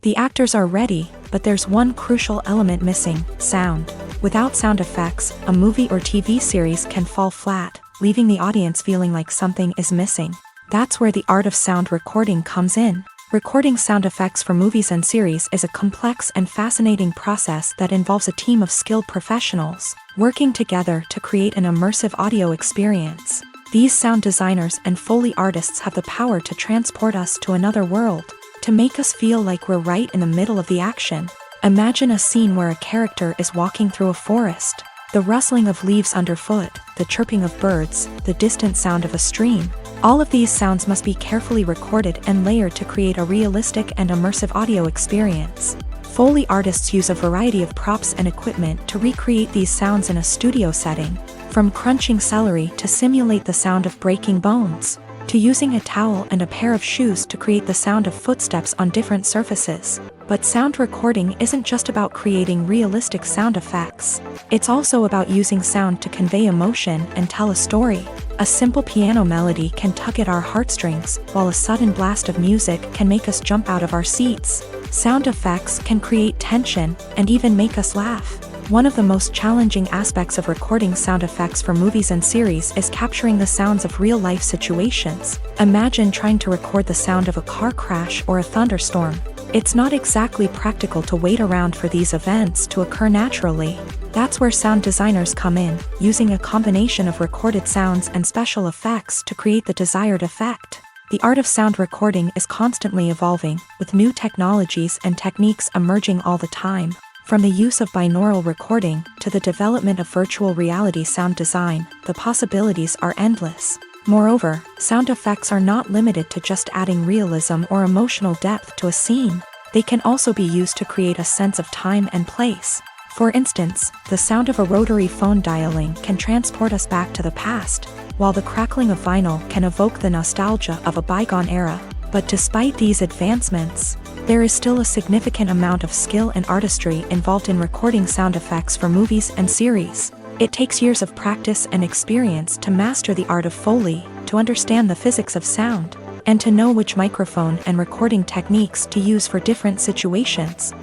The actors are ready, but there's one crucial element missing: sound. Without sound effects, a movie or TV series can fall flat, leaving the audience feeling like something is missing. That's where the art of sound recording comes in. Recording sound effects for movies and series is a complex and fascinating process that involves a team of skilled professionals working together to create an immersive audio experience. These sound designers and Foley artists have the power to transport us to another world, to make us feel like we're right in the middle of the action. Imagine a scene where a character is walking through a forest. The rustling of leaves underfoot, the chirping of birds, the distant sound of a stream. All of these sounds must be carefully recorded and layered to create a realistic and immersive audio experience. Foley artists use a variety of props and equipment to recreate these sounds in a studio setting, from crunching celery to simulate the sound of breaking bones, to using a towel and a pair of shoes to create the sound of footsteps on different surfaces. But sound recording isn't just about creating realistic sound effects. It's also about using sound to convey emotion and tell a story. A simple piano melody can tug at our heartstrings, while a sudden blast of music can make us jump out of our seats. Sound effects can create tension and even make us laugh. One of the most challenging aspects of recording sound effects for movies and series is capturing the sounds of real-life situations. Imagine trying to record the sound of a car crash or a thunderstorm. It's not exactly practical to wait around for these events to occur naturally. That's where sound designers come in, using a combination of recorded sounds and special effects to create the desired effect. The art of sound recording is constantly evolving, with new technologies and techniques emerging all the time. From the use of binaural recording to the development of virtual reality sound design, the possibilities are endless. Moreover, sound effects are not limited to just adding realism or emotional depth to a scene. They can also be used to create a sense of time and place. For instance, the sound of a rotary phone dialing can transport us back to the past, while the crackling of vinyl can evoke the nostalgia of a bygone era. But despite these advancements, there is still a significant amount of skill and artistry involved in recording sound effects for movies and series. It takes years of practice and experience to master the art of Foley, to understand the physics of sound, and to know which microphone and recording techniques to use for different situations.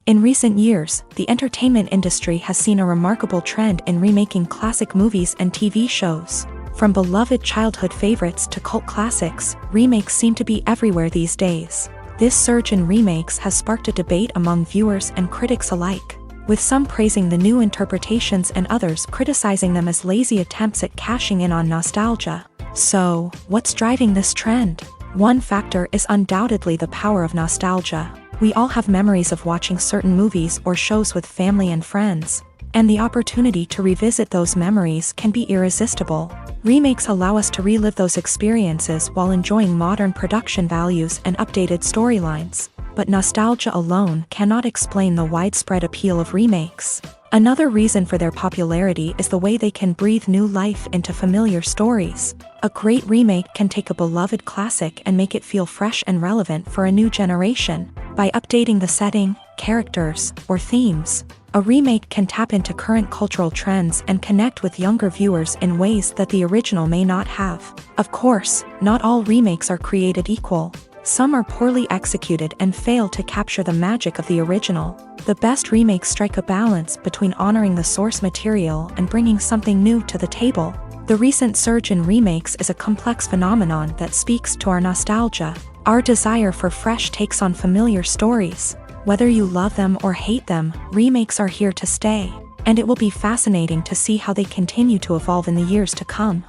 In recent years, the entertainment industry has seen a remarkable trend in remaking classic movies and TV shows. From beloved childhood favorites to cult classics, remakes seem to be everywhere these days. This surge in remakes has sparked a debate among viewers and critics alike, with some praising the new interpretations and others criticizing them as lazy attempts at cashing in on nostalgia. So, what's driving this trend? One factor is undoubtedly the power of nostalgia. We all have memories of watching certain movies or shows with family and friends. and the opportunity to revisit those memories can be irresistible. Remakes allow us to relive those experiences while enjoying modern production values and updated storylines. But nostalgia alone cannot explain the widespread appeal of remakes. Another reason for their popularity is the way they can breathe new life into familiar stories. A great remake can take a beloved classic and make it feel fresh and relevant for a new generation. By updating the setting, characters, or themes, a remake can tap into current cultural trends and connect with younger viewers in ways that the original may not have. Of course, not all remakes are created equal. Some are poorly executed and fail to capture the magic of the original. The best remakes strike a balance between honoring the source material and bringing something new to the table. The recent surge in remakes is a complex phenomenon that speaks to our nostalgia, our desire for fresh takes on familiar stories. Whether you love them or hate them, remakes are here to stay, and it will be fascinating to see how they continue to evolve in the years to come.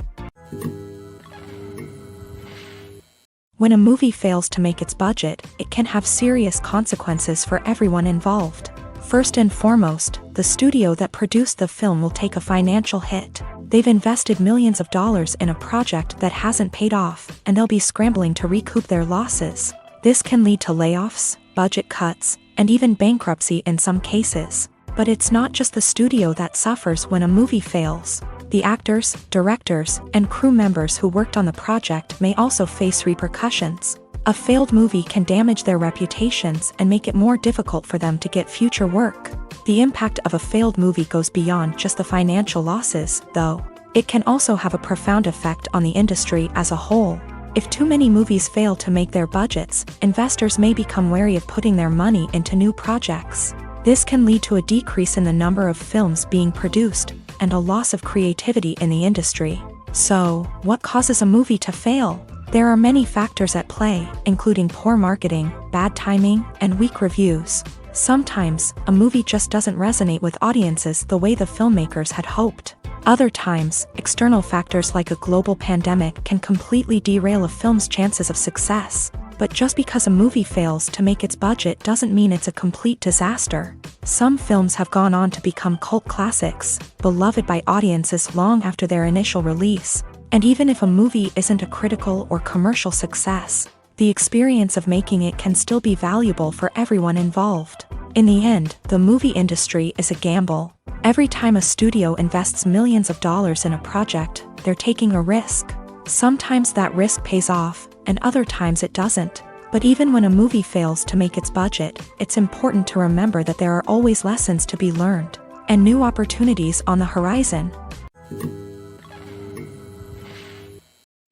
When a movie fails to make its budget, it can have serious consequences for everyone involved. First and foremost, the studio that produced the film will take a financial hit. They've invested millions of dollars in a project that hasn't paid off, and they'll be scrambling to recoup their losses. This can lead to layoffs, budget cuts, and even bankruptcy in some cases. But it's not just the studio that suffers when a movie fails. The actors, directors, and crew members who worked on the project may also face repercussions. A failed movie can damage their reputations and make it more difficult for them to get future work. The impact of a failed movie goes beyond just the financial losses, though. It can also have a profound effect on the industry as a whole. If too many movies fail to make their budgets, investors may become wary of putting their money into new projects. This can lead to a decrease in the number of films being produced, and a loss of creativity in the industry. So, what causes a movie to fail? There are many factors at play, including poor marketing, bad timing, and weak reviews. Sometimes, a movie just doesn't resonate with audiences the way the filmmakers had hoped. Other times, external factors like a global pandemic can completely derail a film's chances of success. But just because a movie fails to make its budget doesn't mean it's a complete disaster. Some films have gone on to become cult classics, beloved by audiences long after their initial release. And even if a movie isn't a critical or commercial success, the experience of making it can still be valuable for everyone involved. In the end, the movie industry is a gamble. Every time a studio invests millions of dollars in a project, they're taking a risk. Sometimes that risk pays off, and other times it doesn't. But even when a movie fails to make its budget, it's important to remember that there are always lessons to be learned, and new opportunities on the horizon.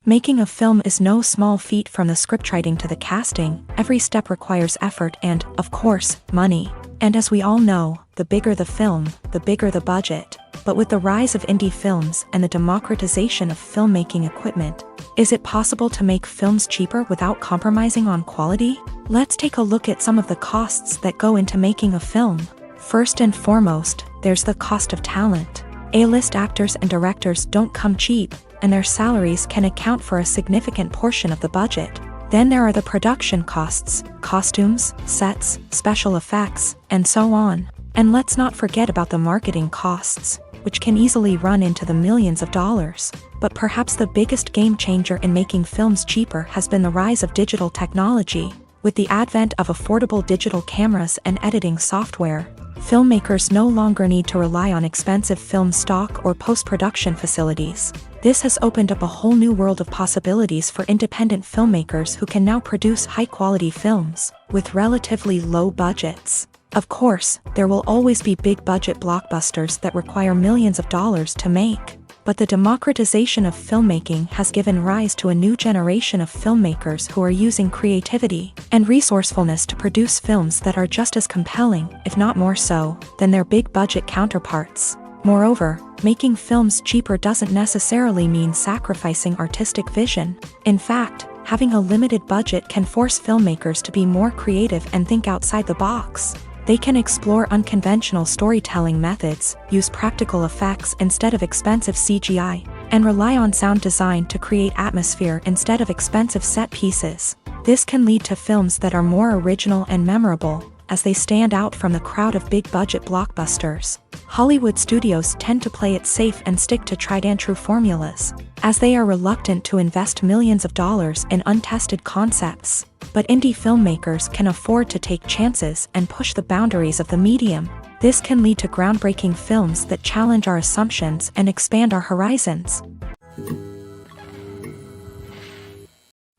Making a film is no small feat. From the scriptwriting to the casting, every step requires effort and, of course, money. And as we all know, the bigger the film, the bigger the budget. But with the rise of indie films and the democratization of filmmaking equipment, is it possible to make films cheaper without compromising on quality? Let's take a look at some of the costs that go into making a film. First and foremost, there's the cost of talent. A-list actors and directors don't come cheap, and their salaries can account for a significant portion of the budget. Then there are the production costs, costumes, sets, special effects, and so on. And let's not forget about the marketing costs, which can easily run into the millions of dollars. But perhaps the biggest game changer in making films cheaper has been the rise of digital technology. With the advent of affordable digital cameras and editing software, filmmakers no longer need to rely on expensive film stock or post-production facilities. This has opened up a whole new world of possibilities for independent filmmakers who can now produce high-quality films with relatively low budgets. Of course, there will always be big-budget blockbusters that require millions of dollars to make. But the democratization of filmmaking has given rise to a new generation of filmmakers who are using creativity and resourcefulness to produce films that are just as compelling, if not more so, than their big-budget counterparts. Moreover, making films cheaper doesn't necessarily mean sacrificing artistic vision. In fact, having a limited budget can force filmmakers to be more creative and think outside the box. They can explore unconventional storytelling methods, use practical effects instead of expensive CGI, and rely on sound design to create atmosphere instead of expensive set pieces. This can lead to films that are more original and memorable, as they stand out from the crowd of big-budget blockbusters. Hollywood studios tend to play it safe and stick to tried-and-true formulas, as they are reluctant to invest millions of dollars in untested concepts. But indie filmmakers can afford to take chances and push the boundaries of the medium. This can lead to groundbreaking films that challenge our assumptions and expand our horizons.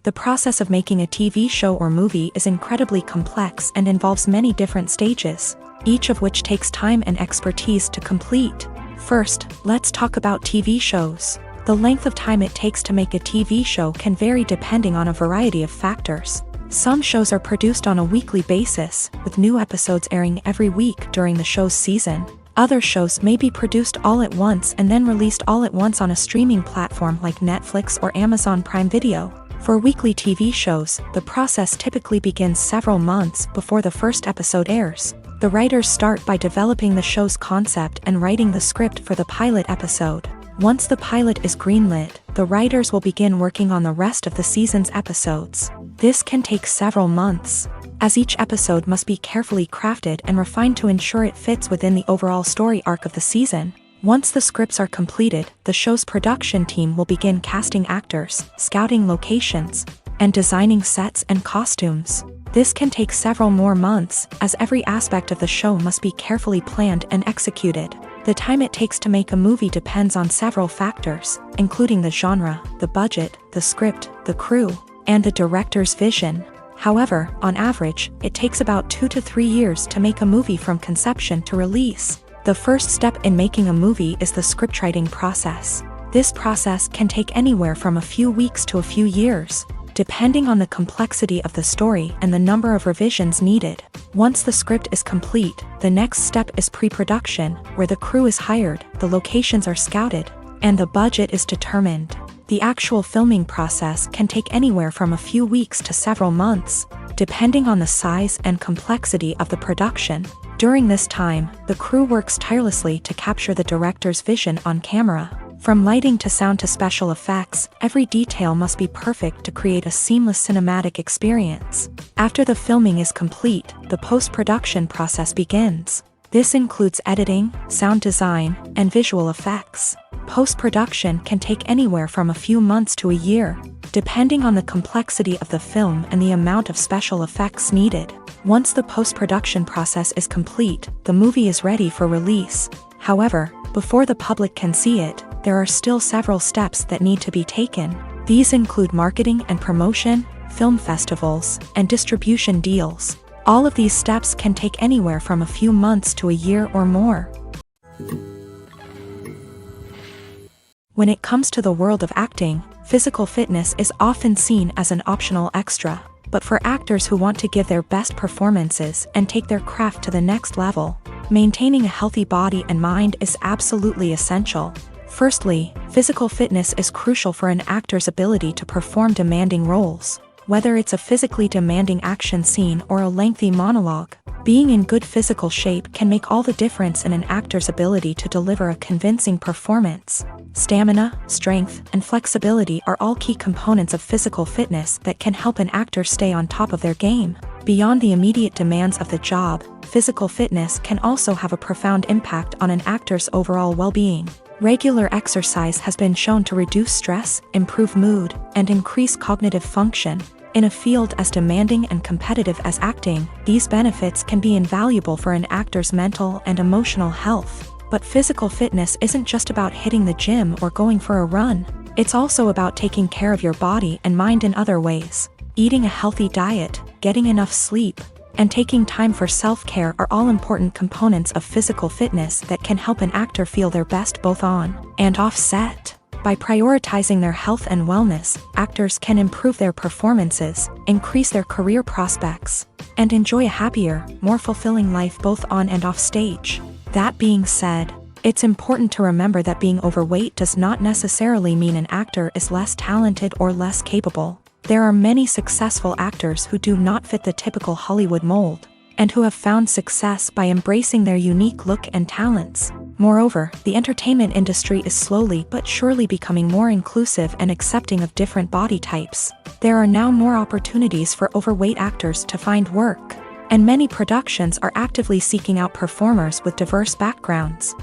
The process of making a TV show or movie is incredibly complex and involves many different stages, each of which takes time and expertise to complete. First, let's talk about TV shows. The length of time it takes to make a TV show can vary depending on a variety of factors. Some shows are produced on a weekly basis, with new episodes airing every week during the show's season. Other shows may be produced all at once and then released all at once on a streaming platform like Netflix or Amazon Prime Video. For weekly TV shows, the process typically begins several months before the first episode airs. The writers start by developing the show's concept and writing the script for the pilot episode. Once the pilot is greenlit, the writers will begin working on the rest of the season's episodes. This can take several months, as each episode must be carefully crafted and refined to ensure it fits within the overall story arc of the season. Once the scripts are completed, the show's production team will begin casting actors, scouting locations, and designing sets and costumes. This can take several more months, as every aspect of the show must be carefully planned and executed. The time it takes to make a movie depends on several factors, including the genre, the budget, the script, the crew, and the director's vision. However, on average, it takes about 2 to 3 years to make a movie from conception to release. The first step in making a movie is the scriptwriting process. This process can take anywhere from a few weeks to a few years, depending on the complexity of the story and the number of revisions needed. Once the script is complete, the next step is pre-production, where the crew is hired, the locations are scouted, and the budget is determined. The actual filming process can take anywhere from a few weeks to several months, depending on the size and complexity of the production. During this time, the crew works tirelessly to capture the director's vision on camera. From lighting to sound to special effects, every detail must be perfect to create a seamless cinematic experience. After the filming is complete, the post-production process begins. This includes editing, sound design, and visual effects. Post-production can take anywhere from a few months to a year, depending on the complexity of the film and the amount of special effects needed. Once the post-production process is complete, the movie is ready for release. However, before the public can see it, there are still several steps that need to be taken. These include marketing and promotion, film festivals, and distribution deals. All of these steps can take anywhere from a few months to a year or more. When it comes to the world of acting, physical fitness is often seen as an optional extra. But for actors who want to give their best performances and take their craft to the next level, maintaining a healthy body and mind is absolutely essential. Firstly, physical fitness is crucial for an actor's ability to perform demanding roles. Whether it's a physically demanding action scene or a lengthy monologue, being in good physical shape can make all the difference in an actor's ability to deliver a convincing performance. Stamina, strength, and flexibility are all key components of physical fitness that can help an actor stay on top of their game. Beyond the immediate demands of the job, physical fitness can also have a profound impact on an actor's overall well-being. Regular exercise has been shown to reduce stress, improve mood, and increase cognitive function. In a field as demanding and competitive as acting, these benefits can be invaluable for an actor's mental and emotional health. But physical fitness isn't just about hitting the gym or going for a run. It's also about taking care of your body and mind in other ways. Eating a healthy diet, getting enough sleep, and taking time for self-care are all important components of physical fitness that can help an actor feel their best both on and off set. By prioritizing their health and wellness, actors can improve their performances, increase their career prospects, and enjoy a happier, more fulfilling life both on and off stage. That being said, it's important to remember that being overweight does not necessarily mean an actor is less talented or less capable. There are many successful actors who do not fit the typical Hollywood mold, and who have found success by embracing their unique look and talents. Moreover, the entertainment industry is slowly but surely becoming more inclusive and accepting of different body types. There are now more opportunities for overweight actors to find work, and many productions are actively seeking out performers with diverse backgrounds.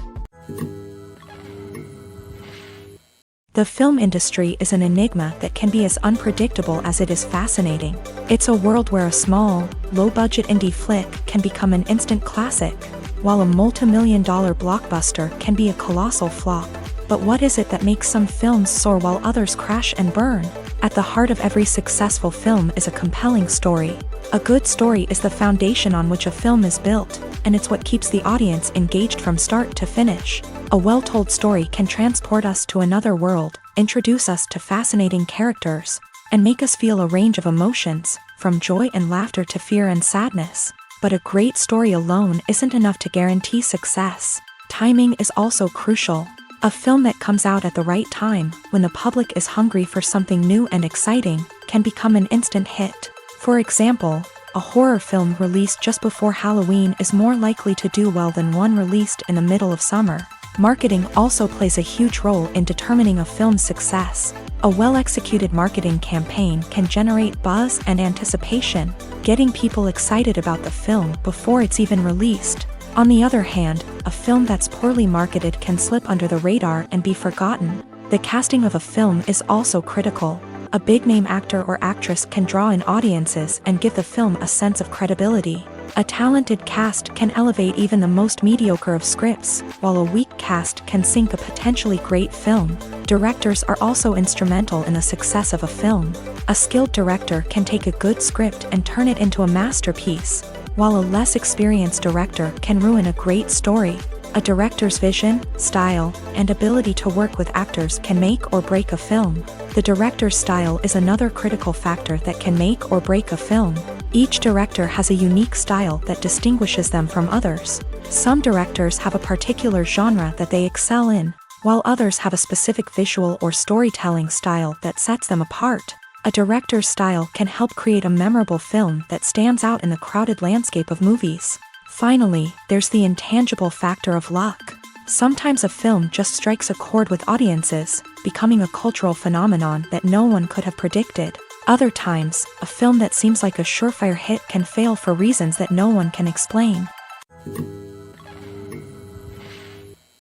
The film industry is an enigma that can be as unpredictable as it is fascinating. It's a world where a small, low-budget indie flick can become an instant classic, while a multi-million-dollar blockbuster can be a colossal flop. But what is it that makes some films soar while others crash and burn? At the heart of every successful film is a compelling story. A good story is the foundation on which a film is built, and it's what keeps the audience engaged from start to finish. A well-told story can transport us to another world, introduce us to fascinating characters, and make us feel a range of emotions, from joy and laughter to fear and sadness. But a great story alone isn't enough to guarantee success. Timing is also crucial. A film that comes out at the right time, when the public is hungry for something new and exciting, can become an instant hit. For example, a horror film released just before Halloween is more likely to do well than one released in the middle of summer. Marketing also plays a huge role in determining a film's success. A well-executed marketing campaign can generate buzz and anticipation, getting people excited about the film before it's even released. On the other hand, a film that's poorly marketed can slip under the radar and be forgotten. The casting of a film is also critical. A big-name actor or actress can draw in audiences and give the film a sense of credibility. A talented cast can elevate even the most mediocre of scripts, while a weak cast can sink a potentially great film. Directors are also instrumental in the success of a film. A skilled director can take a good script and turn it into a masterpiece, while a less experienced director can ruin a great story. A director's vision, style, and ability to work with actors can make or break a film. The director's style is another critical factor that can make or break a film. Each director has a unique style that distinguishes them from others. Some directors have a particular genre that they excel in, while others have a specific visual or storytelling style that sets them apart. A director's style can help create a memorable film that stands out in the crowded landscape of movies. Finally, there's the intangible factor of luck. Sometimes a film just strikes a chord with audiences, becoming a cultural phenomenon that no one could have predicted. Other times, a film that seems like a surefire hit can fail for reasons that no one can explain.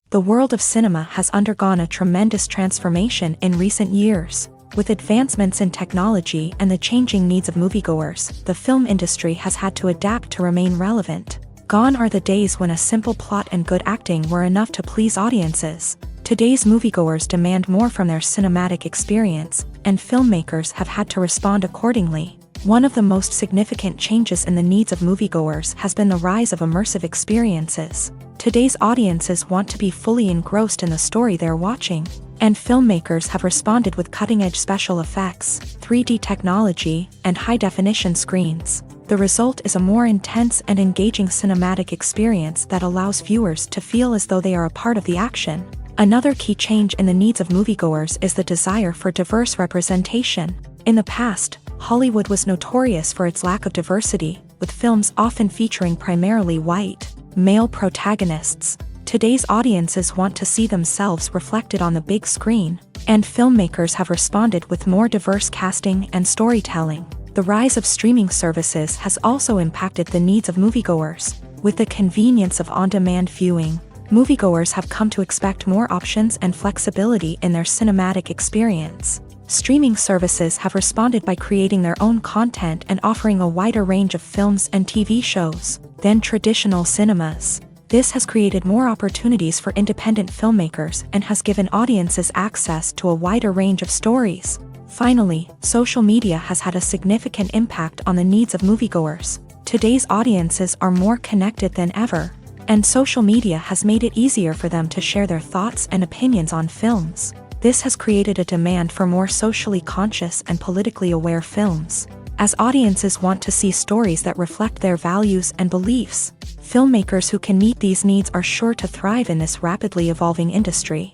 The world of cinema has undergone a tremendous transformation in recent years. With advancements in technology and the changing needs of moviegoers, the film industry has had to adapt to remain relevant. Gone are the days when a simple plot and good acting were enough to please audiences. Today's moviegoers demand more from their cinematic experience, and filmmakers have had to respond accordingly. One of the most significant changes in the needs of moviegoers has been the rise of immersive experiences. Today's audiences want to be fully engrossed in the story they're watching, and filmmakers have responded with cutting-edge special effects, 3D technology, and high-definition screens. The result is a more intense and engaging cinematic experience that allows viewers to feel as though they are a part of the action. Another key change in the needs of moviegoers is the desire for diverse representation. In the past, Hollywood was notorious for its lack of diversity, with films often featuring primarily white, male protagonists. Today's audiences want to see themselves reflected on the big screen, and filmmakers have responded with more diverse casting and storytelling. The rise of streaming services has also impacted the needs of moviegoers. With the convenience of on-demand viewing, moviegoers have come to expect more options and flexibility in their cinematic experience. Streaming services have responded by creating their own content and offering a wider range of films and TV shows than traditional cinemas. This has created more opportunities for independent filmmakers and has given audiences access to a wider range of stories. Finally, social media has had a significant impact on the needs of moviegoers. Today's audiences are more connected than ever, and social media has made it easier for them to share their thoughts and opinions on films. This has created a demand for more socially conscious and politically aware films. As audiences want to see stories that reflect their values and beliefs, filmmakers who can meet these needs are sure to thrive in this rapidly evolving industry.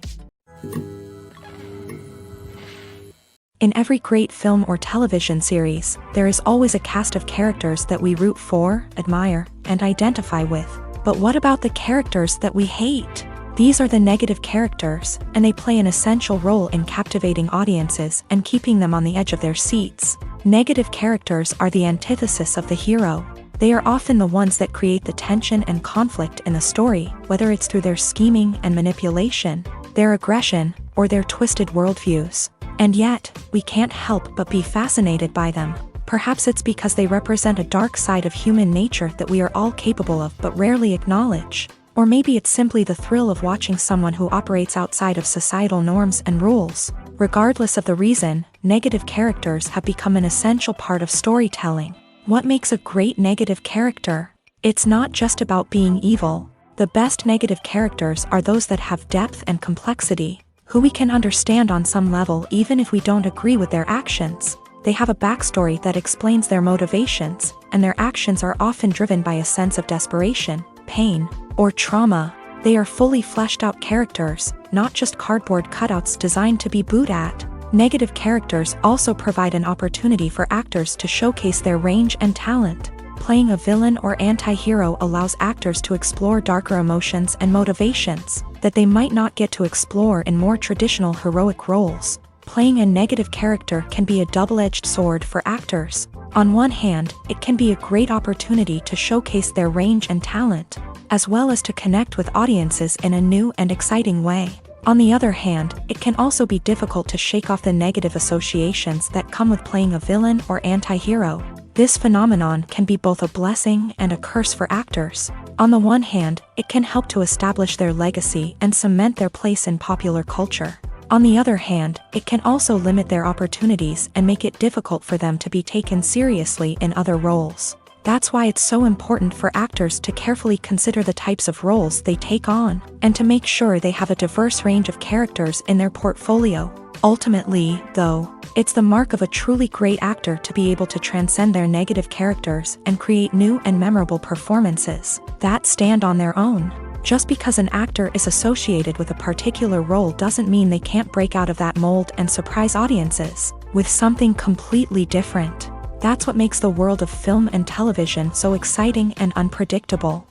In every great film or television series, there is always a cast of characters that we root for, admire, and identify with. But what about the characters that we hate? These are the negative characters, and they play an essential role in captivating audiences and keeping them on the edge of their seats. Negative characters are the antithesis of the hero. They are often the ones that create the tension and conflict in the story, whether it's through their scheming and manipulation, their aggression, or their twisted worldviews. And yet, we can't help but be fascinated by them. Perhaps it's because they represent a dark side of human nature that we are all capable of but rarely acknowledge. Or maybe it's simply the thrill of watching someone who operates outside of societal norms and rules. Regardless of the reason, negative characters have become an essential part of storytelling. What makes a great negative character? It's not just about being evil. The best negative characters are those that have depth and complexity, who we can understand on some level even if we don't agree with their actions. They have a backstory that explains their motivations, and their actions are often driven by a sense of desperation, pain, or trauma. They are fully fleshed out characters, not just cardboard cutouts designed to be booed at. Negative characters also provide an opportunity for actors to showcase their range and talent. Playing a villain or anti-hero allows actors to explore darker emotions and motivations that they might not get to explore in more traditional heroic roles. Playing a negative character can be a double-edged sword for actors. On one hand, it can be a great opportunity to showcase their range and talent, as well as to connect with audiences in a new and exciting way. On the other hand, it can also be difficult to shake off the negative associations that come with playing a villain or anti-hero. This phenomenon can be both a blessing and a curse for actors. On the one hand, it can help to establish their legacy and cement their place in popular culture. On the other hand, it can also limit their opportunities and make it difficult for them to be taken seriously in other roles. That's why it's so important for actors to carefully consider the types of roles they take on, and to make sure they have a diverse range of characters in their portfolio. Ultimately, though, it's the mark of a truly great actor to be able to transcend their negative characters and create new and memorable performances that stand on their own. Just because an actor is associated with a particular role doesn't mean they can't break out of that mold and surprise audiences with something completely different. That's what makes the world of film and television so exciting and unpredictable.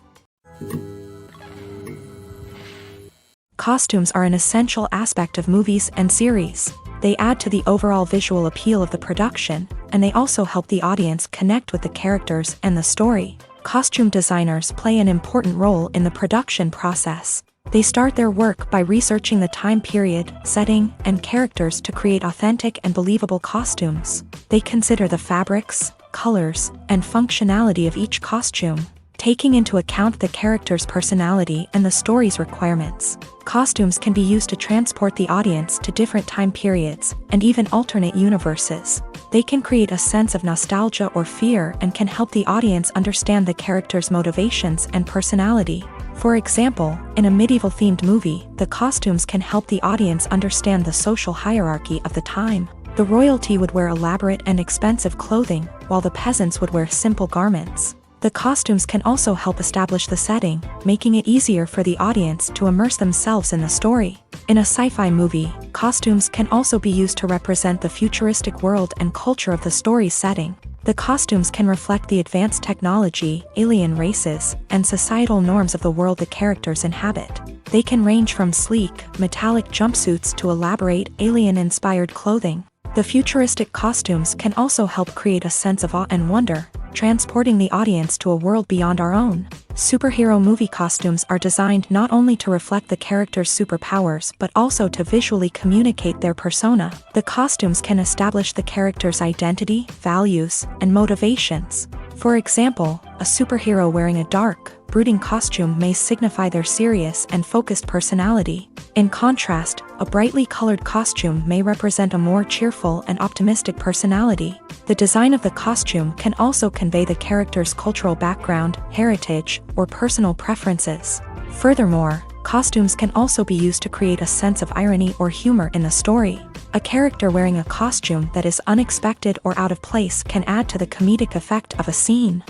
Costumes are an essential aspect of movies and series. They add to the overall visual appeal of the production, and they also help the audience connect with the characters and the story. Costume designers play an important role in the production process. They start their work by researching the time period, setting, and characters to create authentic and believable costumes. They consider the fabrics, colors, and functionality of each costume, taking into account the character's personality and the story's requirements. Costumes can be used to transport the audience to different time periods and even alternate universes. They can create a sense of nostalgia or fear and can help the audience understand the character's motivations and personality. For example, in a medieval-themed movie, the costumes can help the audience understand the social hierarchy of the time. The royalty would wear elaborate and expensive clothing, while the peasants would wear simple garments. The costumes can also help establish the setting, making it easier for the audience to immerse themselves in the story. In a sci-fi movie, costumes can also be used to represent the futuristic world and culture of the story's setting. The costumes can reflect the advanced technology, alien races, and societal norms of the world the characters inhabit. They can range from sleek, metallic jumpsuits to elaborate, alien-inspired clothing. The futuristic costumes can also help create a sense of awe and wonder, transporting the audience to a world beyond our own. Superhero movie costumes are designed not only to reflect the character's superpowers but also to visually communicate their persona. The costumes can establish the character's identity, values, and motivations. For example, a superhero wearing a dark, brooding costume may signify their serious and focused personality. In contrast, a brightly colored costume may represent a more cheerful and optimistic personality. The design of the costume can also convey the character's cultural background, heritage, or personal preferences. Furthermore, costumes can also be used to create a sense of irony or humor in the story. A character wearing a costume that is unexpected or out of place can add to the comedic effect of a scene.